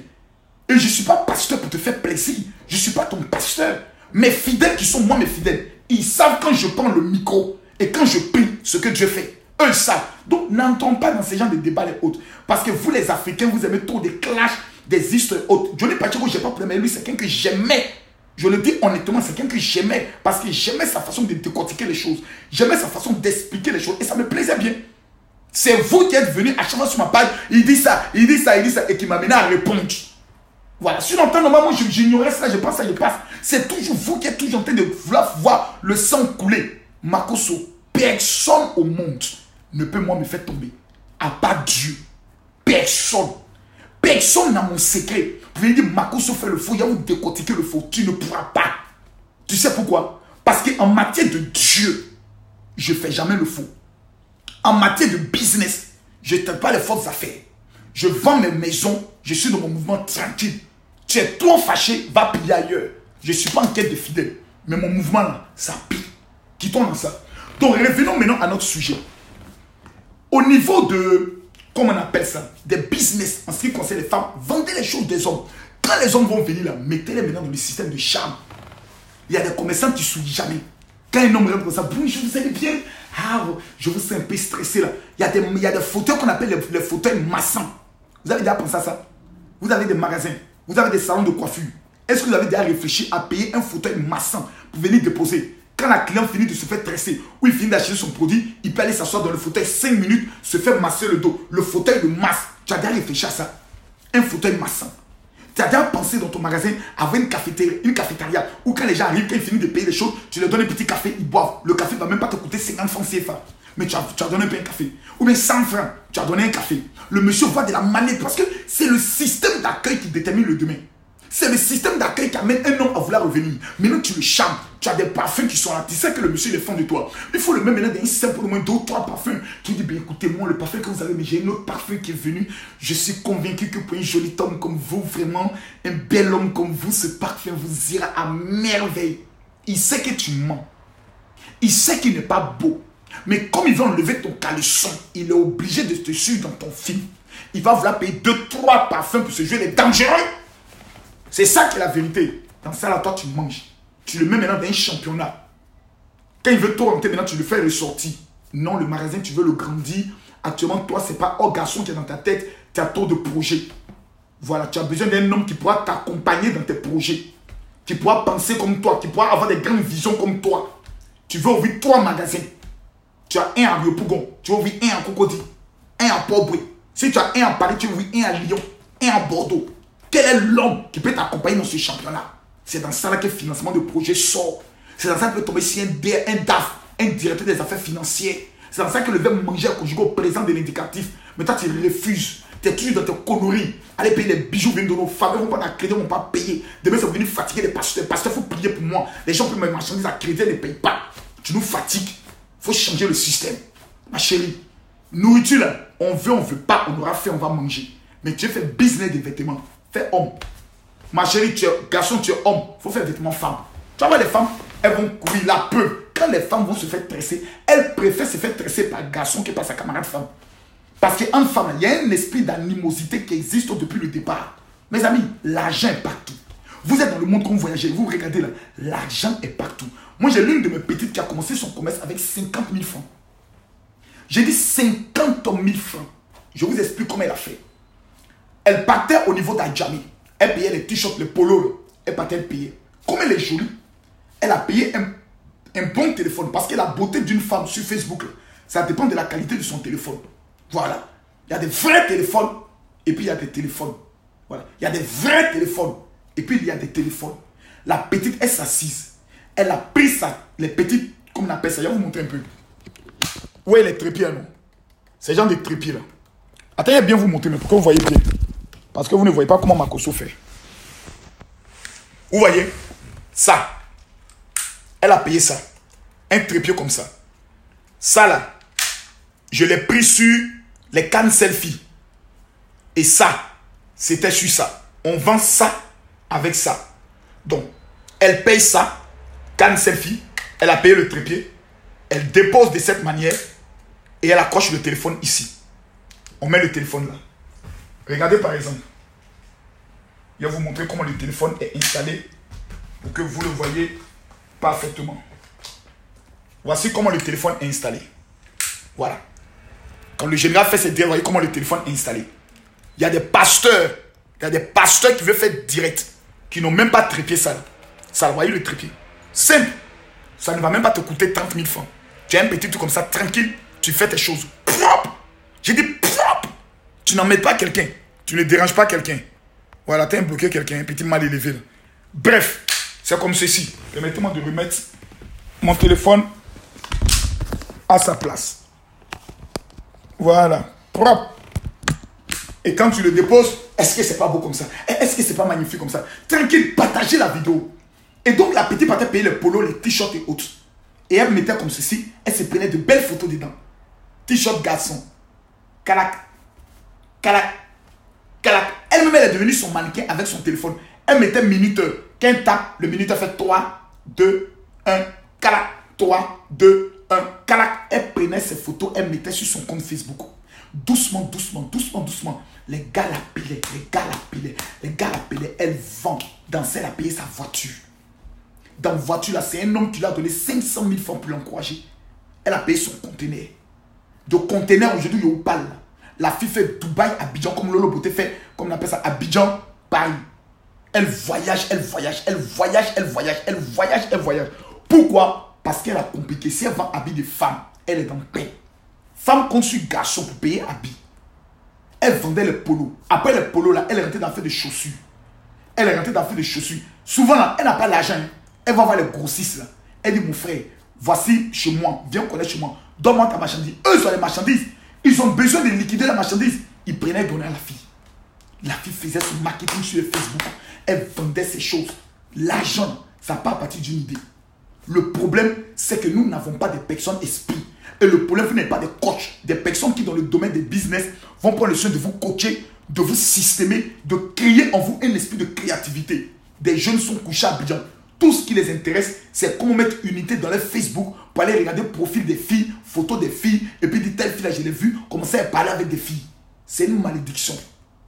Et je ne suis pas pasteur pour te faire plaisir. Je ne suis pas ton pasteur. Mes fidèles qui sont moi mes fidèles, ils savent quand je prends le micro et quand je prie ce que Dieu fait. Eux le savent. Donc n'entrons pas dans ce genre de débats les autres. Parce que vous les Africains, vous aimez trop des clashs, des histoires hautes. Johnny Pacheco, je n'ai pas de problème avec lui, c'est quelqu'un que j'aimais. Je le dis honnêtement, c'est quelqu'un que j'aimais. Parce que j'aimais sa façon de décortiquer les choses. J'aimais sa façon d'expliquer les choses. Et ça me plaisait bien. C'est vous qui êtes venu à chaque fois sur ma page. Il dit ça, il dit ça, il dit ça. Et qui m'a amené à répondre. Voilà. Si longtemps, normalement, j'ignorais ça, je passe ça, je passe. C'est toujours vous qui êtes toujours en train de vouloir voir le sang couler. Makosso, personne au monde ne peut moi me faire tomber. À part Dieu. Personne. Personne n'a mon secret. Vous venez dire, Makosso fait le faux, il y a où décortiquer le faux. Tu ne pourras pas. Tu sais pourquoi? Parce qu'en matière de Dieu, je ne fais jamais le faux. En matière de business, je ne traite pas les fausses affaires. Je vends mes maisons, je suis dans mon mouvement tranquille. Tu es trop fâché, va piller ailleurs. Je ne suis pas en quête de fidèles. Mais mon mouvement là, ça pille. Quittons dans ça. Donc revenons maintenant à notre sujet. Au niveau de, comment on appelle ça, des business en ce qui concerne les femmes, vendez les choses des hommes. Quand les hommes vont venir là, mettez-les maintenant dans le système de charme. Il y a des commerçants qui ne sourient jamais. Quand un homme rentre comme ça, bonjour, vous allez bien? Ah, je vous sens un peu stressé là. Il y a des fauteuils qu'on appelle les fauteuils massants. Vous avez déjà pensé à ça? Vous avez des magasins, vous avez des salons de coiffure. Est-ce que vous avez déjà réfléchi à payer un fauteuil massant pour venir déposer? Quand la cliente finit de se faire tresser ou il finit d'acheter son produit, il peut aller s'asseoir dans le fauteuil 5 minutes, se faire masser le dos. Le fauteuil de masse. Tu as déjà réfléchi à ça? Un fauteuil massant. Tu as déjà pensé dans ton magasin avoir une cafétéria où quand les gens arrivent, quand ils finissent de payer les choses, tu leur donnes un petit café, ils boivent. Le café ne va même pas te coûter 50 francs CFA. Mais tu as donné un peu un café. Ou bien 100 francs, tu as donné un café. Le monsieur voit de la manette parce que c'est le système d'accueil qui détermine le demain. C'est le système d'accueil qui amène un homme à vouloir revenir. Maintenant, tu le charmes. Tu as des parfums qui sont là. Tu sais que le monsieur est fan de toi. Il faut le mettre maintenant dans une scène pour au moins 2 ou 3 parfums. Tu dis, bien écoutez, moi, le parfum que vous avez, mais j'ai un autre parfum qui est venu. Je suis convaincu que pour un joli homme comme vous, vraiment, un bel homme comme vous, ce parfum vous ira à merveille. Il sait que tu mens. Il sait qu'il n'est pas beau. Mais comme il va enlever ton caleçon, il est obligé de te suivre dans ton film. Il va vouloir payer 2 ou 3 parfums pour se jouer les dangereux. C'est ça qui est la vérité. Dans ça, là, toi, tu manges. Tu le mets maintenant dans un championnat. Quand il veut tout rentrer, maintenant, tu le fais ressortir. Non, le magasin, tu veux le grandir. Actuellement, toi, ce n'est pas un garçon qui est dans ta tête. Tu as trop de projets. Voilà, tu as besoin d'un homme qui pourra t'accompagner dans tes projets. Qui pourra penser comme toi. Qui pourra avoir des grandes visions comme toi. Tu veux ouvrir 3 magasins. Tu as un à Riopougon. Tu veux ouvrir un à Cocody. Un à Port-Boué. Si tu as un à Paris, tu veux ouvrir un à Lyon. Un à Bordeaux. Quel est l'homme qui peut t'accompagner dans ce championnat? C'est dans ça là que le financement de projet sort. C'est dans ça que peut tomber sur un DAF, un directeur des affaires financières. C'est dans ça que le verbe manger est conjugué au présent de l'indicatif. Mais toi, tu refuses. Tu es toujours dans tes conneries. Allez payer les bijoux, venir de nos femmes. Ils ne vont pas crédit, ils ne vont pas payer. Demain, ça va venir fatiguer les pasteurs. Pasteurs, il faut prier pour moi. Les gens peuvent me marchandiser à crédit, ils ne payent pas. Tu nous fatigues. Il faut changer le système. Ma chérie, nourriture là, on veut pas, on aura fait, on va manger. Mais tu fais business des vêtements. Fais homme. Ma chérie, tu es garçon, tu es homme. Il faut faire vêtements femmes. Tu vois les femmes, elles vont courir la peu. Quand les femmes vont se faire tresser, elles préfèrent se faire tresser par garçon que par sa camarade femme. Parce qu'en femme, il y a un esprit d'animosité qui existe depuis le départ. Mes amis, l'argent est partout. Vous êtes dans le monde quand vous voyagez, vous regardez là, l'argent est partout. Moi, j'ai l'une de mes petites qui a commencé son commerce avec 50 000 francs. J'ai dit 50 000 francs. Je vous explique comment elle a fait. Elle partait au niveau d'Adjami. Elle payait les t-shirts, les polos. Elle partait, elle payait. Comme elle est jolie, elle a payé un bon téléphone. Parce que la beauté d'une femme sur Facebook, ça dépend de la qualité de son téléphone. Voilà. Il y a des vrais téléphones et puis il y a des téléphones. Voilà. Il y a des vrais téléphones et puis il y a des téléphones. La petite, elle s'assise. Elle a pris ça, les petites, comme on appelle ça. Je vais vous montrer un peu. Où est les trépieds, non? Ces gens de trépieds là. Attendez bien vous montrer, mais pour que vous voyez bien. Parce que vous ne voyez pas comment Makosso fait. Vous voyez? Ça. Elle a payé ça. Un trépied comme ça. Ça là. Je l'ai pris sur les cannes selfie. Et ça. C'était sur ça. On vend ça avec ça. Donc, elle paye ça. Canne selfie. Elle a payé le trépied. Elle dépose de cette manière. et elle accroche le téléphone ici. On met le téléphone là. Regardez par exemple. Je vais vous montrer comment le téléphone est installé pour que vous le voyez parfaitement. Voici comment le téléphone est installé. Voilà. Quand le général fait ses dires, voyez comment le téléphone est installé. Il y a des pasteurs. Il y a des pasteurs qui veulent faire direct. Qui n'ont même pas trépied ça. Ça, vous voyez le trépied. Simple. Ça ne va même pas te coûter 30 000 francs. Tu as un petit truc comme ça, tranquille. Tu fais tes choses propres. J'ai dit propre. Tu n'en mets pas quelqu'un. Tu ne déranges pas quelqu'un. Voilà, tu as bloqué quelqu'un, un petit mal élevé. Là. Bref, c'est comme ceci. Permettez-moi de remettre mon téléphone à sa place. Voilà, propre. Et quand tu le déposes, est-ce que c'est pas beau comme ça? Est-ce que c'est pas magnifique comme ça? Tranquille, partagez la vidéo. Et donc la petite partait payer les polos, les t-shirts et autres. Et elle mettait comme ceci, elle se prenait de belles photos dedans. T-shirt garçon. Calac. Calac. Calac. Elle-même, elle est devenue son mannequin avec son téléphone. Elle mettait minuteur. Quand elle tape, le minuteur fait 3, 2, 1. Calac. 3, 2, 1. Calac. Elle prenait ses photos, elle mettait sur son compte Facebook. Doucement, doucement, doucement, doucement. Les gars l'appelaient, les gars l'appelaient, les gars l'appelaient. Elle vend. Dans elle a payé sa voiture. Dans la voiture, là, c'est un homme qui lui a donné 500 000 francs pour l'encourager. Elle a payé son conteneur. De conteneur, aujourd'hui, je vous parle. La fille fait Dubaï, Abidjan, comme Lolo Beauté fait, comme on appelle ça, Abidjan, Paris. Elle voyage, elle voyage, elle voyage, elle voyage, elle voyage, elle voyage. Pourquoi? Parce qu'elle a compliqué. Si elle vend habits de femme, elle est en paix. Femme conçue garçon pour payer habits. Elle vendait les polos. Après les polos, là, elle est rentrée dans faire des chaussures. Elle est rentrée dans faire des chaussures. Souvent, là, elle n'a pas l'argent. Hein. Elle va voir les grossistes, là. Elle dit, mon frère, voici chez moi, viens connaître chez moi. Donne-moi ta marchandise. Eux, ils ont les marchandises. Ils ont besoin de liquider la marchandise. Ils prenaient et donnaient à la fille. La fille faisait son marketing sur Facebook. Elle vendait ses choses. L'argent, ça part à partir d'une idée. Le problème, c'est que nous n'avons pas de personnes esprits. Et le problème, vous n'êtes pas des coachs. Des personnes qui, dans le domaine des business, vont prendre le soin de vous coacher, de vous systemer, de créer en vous un esprit de créativité. Des jeunes sont couchés à Abidjan. Tout ce qui les intéresse, c'est comment mettre unité dans leur Facebook pour aller regarder le profil des filles, photos des filles, et puis dire telle fille là, je l'ai vue, commencer à parler avec des filles. C'est une malédiction.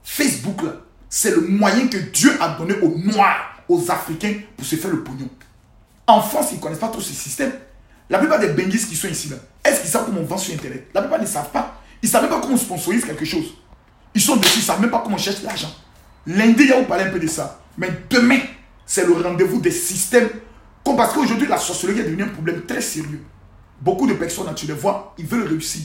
Facebook là, c'est le moyen que Dieu a donné aux Noirs, aux Africains pour se faire le pognon. En France, ils ne connaissent pas trop ce système. La plupart des benguistes qui sont ici là, est-ce qu'ils savent comment on vend sur Internet? La plupart ne savent pas. Ils ne savent même pas comment on sponsorise quelque chose. Ils sont dessus, ils ne savent même pas comment on cherche l'argent. Lundi, il y a vous parler un peu de ça. Mais demain, c'est le rendez-vous des systèmes. Parce qu'aujourd'hui, la sorcellerie est devenue un problème très sérieux. Beaucoup de personnes, tu les vois, ils veulent réussir.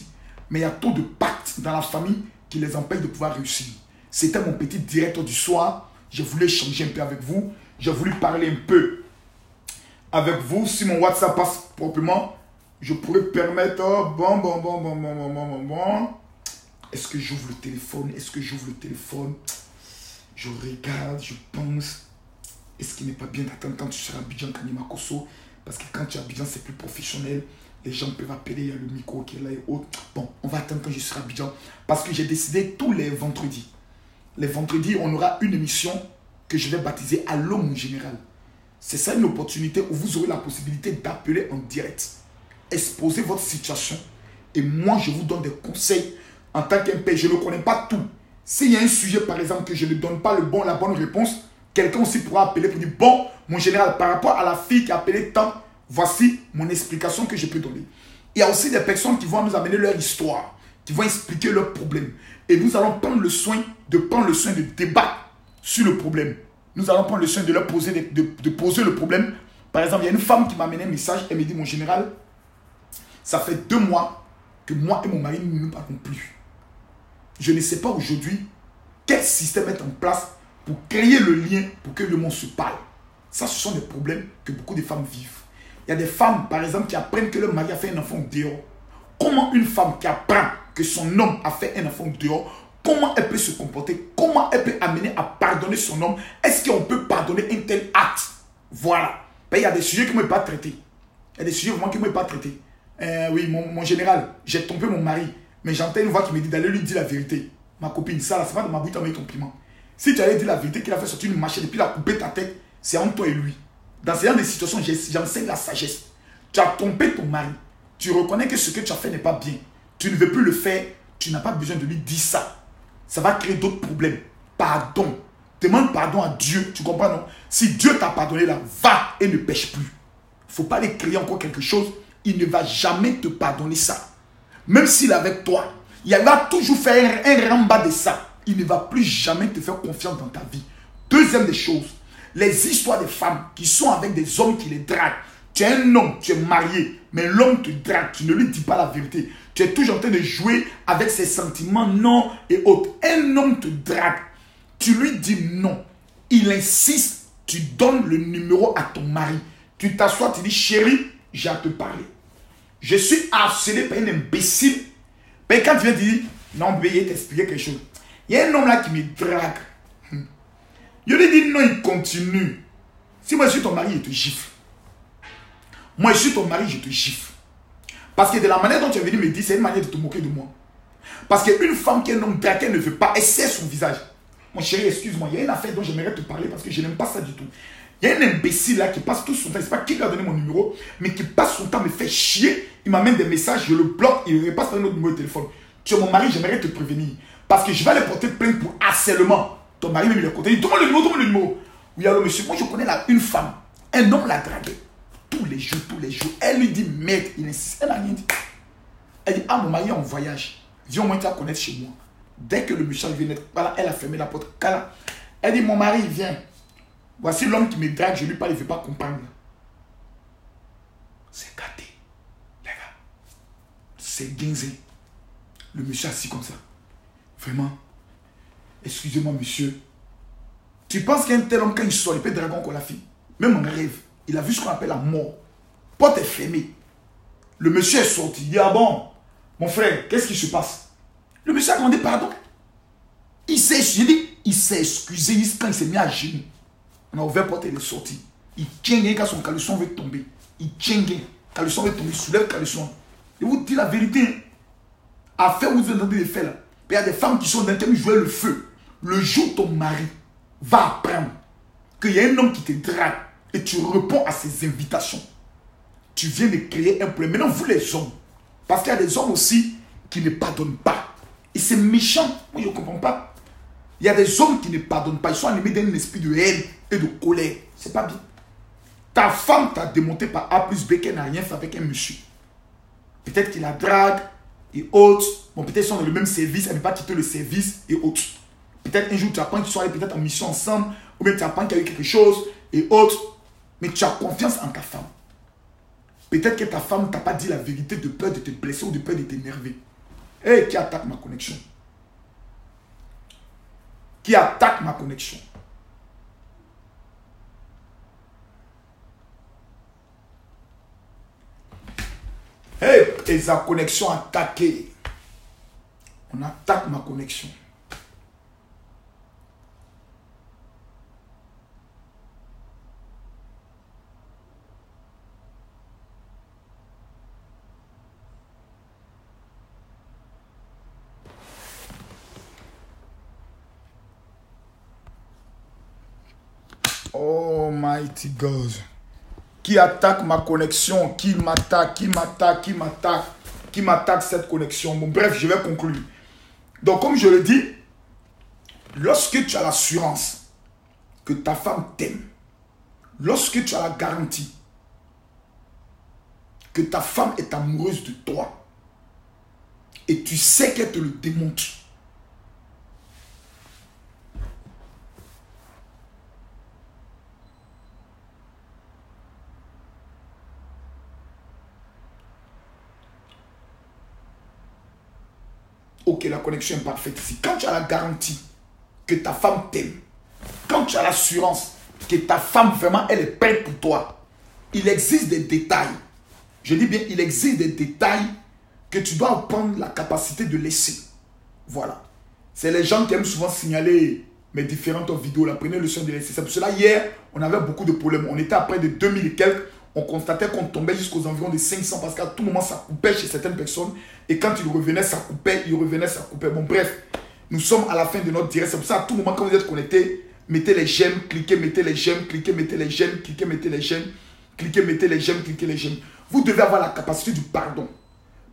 Mais il y a trop de pactes dans la famille qui les empêchent de pouvoir réussir. C'était mon petit directeur du soir. Je voulais échanger un peu avec vous. J'ai voulu parler un peu avec vous. Si mon WhatsApp passe proprement, je pourrais permettre... Bon. Est-ce que j'ouvre le téléphone? Est-ce que j'ouvre le téléphone? Je regarde, je pense... Est-ce qu'il n'est pas bien d'attendre quand tu seras à Abidjan, Kanimakoso? Parce que quand tu es à Abidjan, c'est plus professionnel. Les gens peuvent appeler, il y a le micro qui est là et autres. Bon, on va attendre quand je serai à Abidjan. Parce que j'ai décidé tous les vendredis. Les vendredis, on aura une émission que je vais baptiser Allô mon général. C'est ça une opportunité où vous aurez la possibilité d'appeler en direct. Exposer votre situation. Et moi, je vous donne des conseils en tant qu'un père. Je ne connais pas tout. S'il y a un sujet, par exemple, que je ne donne pas la bonne réponse, quelqu'un aussi pourra appeler pour dire, bon, mon général, par rapport à la fille qui a appelé tant, voici mon explication que je peux donner. Il y a aussi des personnes qui vont nous amener leur histoire, qui vont expliquer leurs problèmes. Et nous allons prendre le soin de débattre sur le problème. Nous allons prendre le soin de leur poser, de poser le problème. Par exemple, il y a une femme qui m'a amené un message, elle me dit, mon général, ça fait 2 mois que moi et mon mari ne nous parlons plus. Je ne sais pas aujourd'hui quel système est en place pour créer le lien, pour que le monde se parle. Ça, ce sont des problèmes que beaucoup de femmes vivent. Il y a des femmes, par exemple, qui apprennent que leur mari a fait un enfant dehors. Comment une femme qui apprend que son homme a fait un enfant dehors, comment elle peut se comporter? Comment elle peut amener à pardonner son homme? Est-ce qu'on peut pardonner un tel acte? Voilà. Il y a des sujets qui ne m'ont pas traités. Il y a des sujets vraiment qui ne m'ont pas traités. Oui, mon général, j'ai trompé mon mari. Mais j'entends une voix qui me dit d'aller lui dire la vérité. Ma copine, ça là, c'est pas de ma bouche avec ton piment. Si tu allais dire la vérité qu'il a fait sortir une machette et puis il a coupé ta tête, c'est entre toi et lui. Dans ce genre de situations, j'enseigne la sagesse. Tu as trompé ton mari. Tu reconnais que ce que tu as fait n'est pas bien. tu ne veux plus le faire, tu n'as pas besoin de lui dire ça. Ça va créer d'autres problèmes. Pardon. Demande pardon à Dieu. Tu comprends, non? Si Dieu t'a pardonné là, va et ne pêche plus. Il ne faut pas aller créer encore quelque chose. Il ne va jamais te pardonner ça. Même s'il est avec toi, il va toujours faire un ramba de ça. Il ne va plus jamais te faire confiance dans ta vie. Deuxième des choses, les histoires des femmes qui sont avec des hommes qui les draguent. Tu es un homme, tu es marié, mais l'homme te drague, tu ne lui dis pas la vérité. Tu es toujours en train de jouer avec ses sentiments, non et autres. Un homme te drague, tu lui dis non. Il insiste, tu donnes le numéro à ton mari. Tu t'assois, tu dis chérie, j'ai à te parler. Je suis harcelé par un imbécile. Mais quand tu viens dire, non, bébé, t'expliquer quelque chose. Il y a un homme là qui me drague. Je lui dis non, il continue. Si moi je suis ton mari, je te gifle. Moi je suis ton mari, je te gifle. Parce que de la manière dont tu es venu me dire, c'est une manière de te moquer de moi. Parce qu'une femme qui est un homme drague, elle ne veut pas, elle sait son visage. Mon chéri, excuse-moi, il y a une affaire dont j'aimerais te parler parce que je n'aime pas ça du tout. Il y a un imbécile là qui passe tout son temps, je ne sais pas qui lui a donné mon numéro, mais qui passe son temps, me fait chier. Il m'amène des messages, je le bloque, il repasse par un autre numéro de téléphone. Tu es mon mari, j'aimerais te prévenir. Parce que je vais aller porter plainte pour harcèlement. Ton mari même il est côté. Il dit, donne-moi le numéro. Oui, alors monsieur, moi je connais là une femme. Un homme l'a dragué. Tous les jours. Elle lui dit, merde, il insiste. Elle n'a rien dit. Elle dit, ah, mon mari est en voyage. Viens au moins te connaître chez moi. Dès que le monsieur vient, voilà, elle a fermé la porte. Elle dit, mon mari, viens. Voici l'homme qui me drague, je lui parle, il ne veut pas comprendre. C'est gâté. Les gars. C'est guinzé. Le monsieur assis comme ça. Vraiment. Excusez-moi, monsieur. Tu penses qu'un tel homme, quand il sort, il peut draguer encore la fille? Même en rêve, il a vu ce qu'on appelle la mort. Porte est fermée. Le monsieur est sorti. Il dit, ah bon, mon frère, qu'est-ce qui se passe? Le monsieur a demandé pardon. Il s'est excusé quand il s'est mis à genoux. On a ouvert la porte et il est sorti. Il tient quand son caleçon veut tomber. Il tient caleçon veut tomber. Il soulève le caleçon. Je vous dis la vérité. Affaire où vous êtes en train de faire là. Il y a des femmes qui sont dans lesquelles jouer le feu. Le jour où ton mari va apprendre qu'il y a un homme qui te drague et tu réponds à ses invitations, tu viens de créer un problème. Maintenant, vous les hommes, parce qu'il y a des hommes aussi qui ne pardonnent pas. Et c'est méchant. Moi, je ne comprends pas. Il y a des hommes qui ne pardonnent pas. Ils sont animés d'un esprit de haine et de colère. C'est pas bien. Ta femme t'a démonté par A plus B qu'elle n'a rien fait avec un monsieur. Peut-être qu'il la drague et autres. Bon, peut-être qu'ils sont dans le même service, elle ne va pas quitter le service et autres. Peut-être un jour tu apprends qu'ils sont allés peut-être en mission ensemble, ou bien tu apprends qu'il y a eu quelque chose et autres. Mais tu as confiance en ta femme. Peut-être que ta femme ne t'a pas dit la vérité de peur de te blesser ou de peur de t'énerver. Qui attaque ma connexion? Qui attaque ma connexion? Et sa connexion attaquée. On attaque ma connexion. Oh mighty God. Qui attaque ma connexion? Qui m'attaque cette connexion? Bon, bref, je vais conclure. Donc, comme je le dis, lorsque tu as l'assurance que ta femme t'aime, lorsque tu as la garantie que ta femme est amoureuse de toi, et tu sais qu'elle te le démontre, ok, la connexion est parfaite ici. Quand tu as la garantie que ta femme t'aime, quand tu as l'assurance que ta femme vraiment, elle est prête pour toi, il existe des détails. Je dis bien, il existe des détails que tu dois prendre la capacité de laisser. Voilà. C'est les gens qui aiment souvent signaler mes différentes vidéos. La première leçon de laisser. C'est pour cela, hier, on avait beaucoup de problèmes. On était à près de 2000 et quelques. On constatait qu'on tombait jusqu'aux environs de 500 parce qu'à tout moment, ça coupait chez certaines personnes. Et quand il revenait, ça coupait. Il revenait, ça coupait. Bon, bref, nous sommes à la fin de notre direct. C'est pour ça, à tout moment, quand vous êtes connectés, mettez les j'aime, cliquez, mettez les j'aime, cliquez, mettez les j'aime, cliquez, mettez les j'aime, cliquez, mettez les j'aime, cliquez les j'aime. Vous devez avoir la capacité du pardon.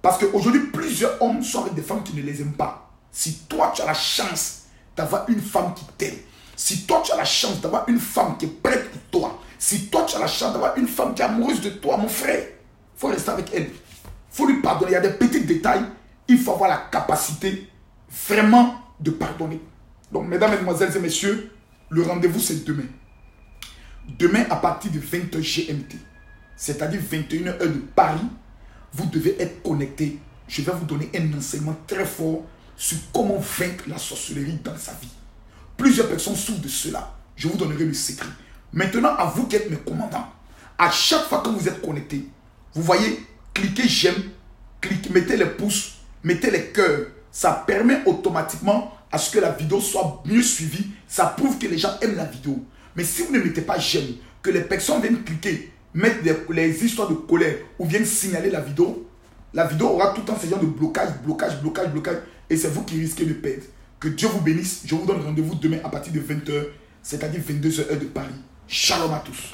Parce qu'aujourd'hui, plusieurs hommes sont avec des femmes qui ne les aiment pas. Si toi, tu as la chance d'avoir une femme qui t'aime, si toi, tu as la chance d'avoir une femme qui est prête pour toi, si toi, tu as la chance d'avoir une femme qui est amoureuse de toi, mon frère, il faut rester avec elle. Il faut lui pardonner. Il y a des petits détails. Il faut avoir la capacité vraiment de pardonner. Donc, mesdames, mesdemoiselles et messieurs, le rendez-vous, c'est demain. Demain, à partir de 20h GMT, c'est-à-dire 21h de Paris, vous devez être connectés. Je vais vous donner un enseignement très fort sur comment vaincre la sorcellerie dans sa vie. Plusieurs personnes souffrent de cela. Je vous donnerai le secret. Maintenant, à vous qui êtes mes commandants, à chaque fois que vous êtes connectés, vous voyez, cliquez j'aime, mettez les pouces, mettez les cœurs. Ça permet automatiquement à ce que la vidéo soit mieux suivie. Ça prouve que les gens aiment la vidéo. Mais si vous ne mettez pas j'aime, que les personnes viennent cliquer, mettre les histoires de colère ou viennent signaler la vidéo aura tout le temps ce genre de blocage. Et c'est vous qui risquez de perdre. Que Dieu vous bénisse. Je vous donne rendez-vous demain à partir de 20h, c'est-à-dire 22h de Paris. Shalom à tous.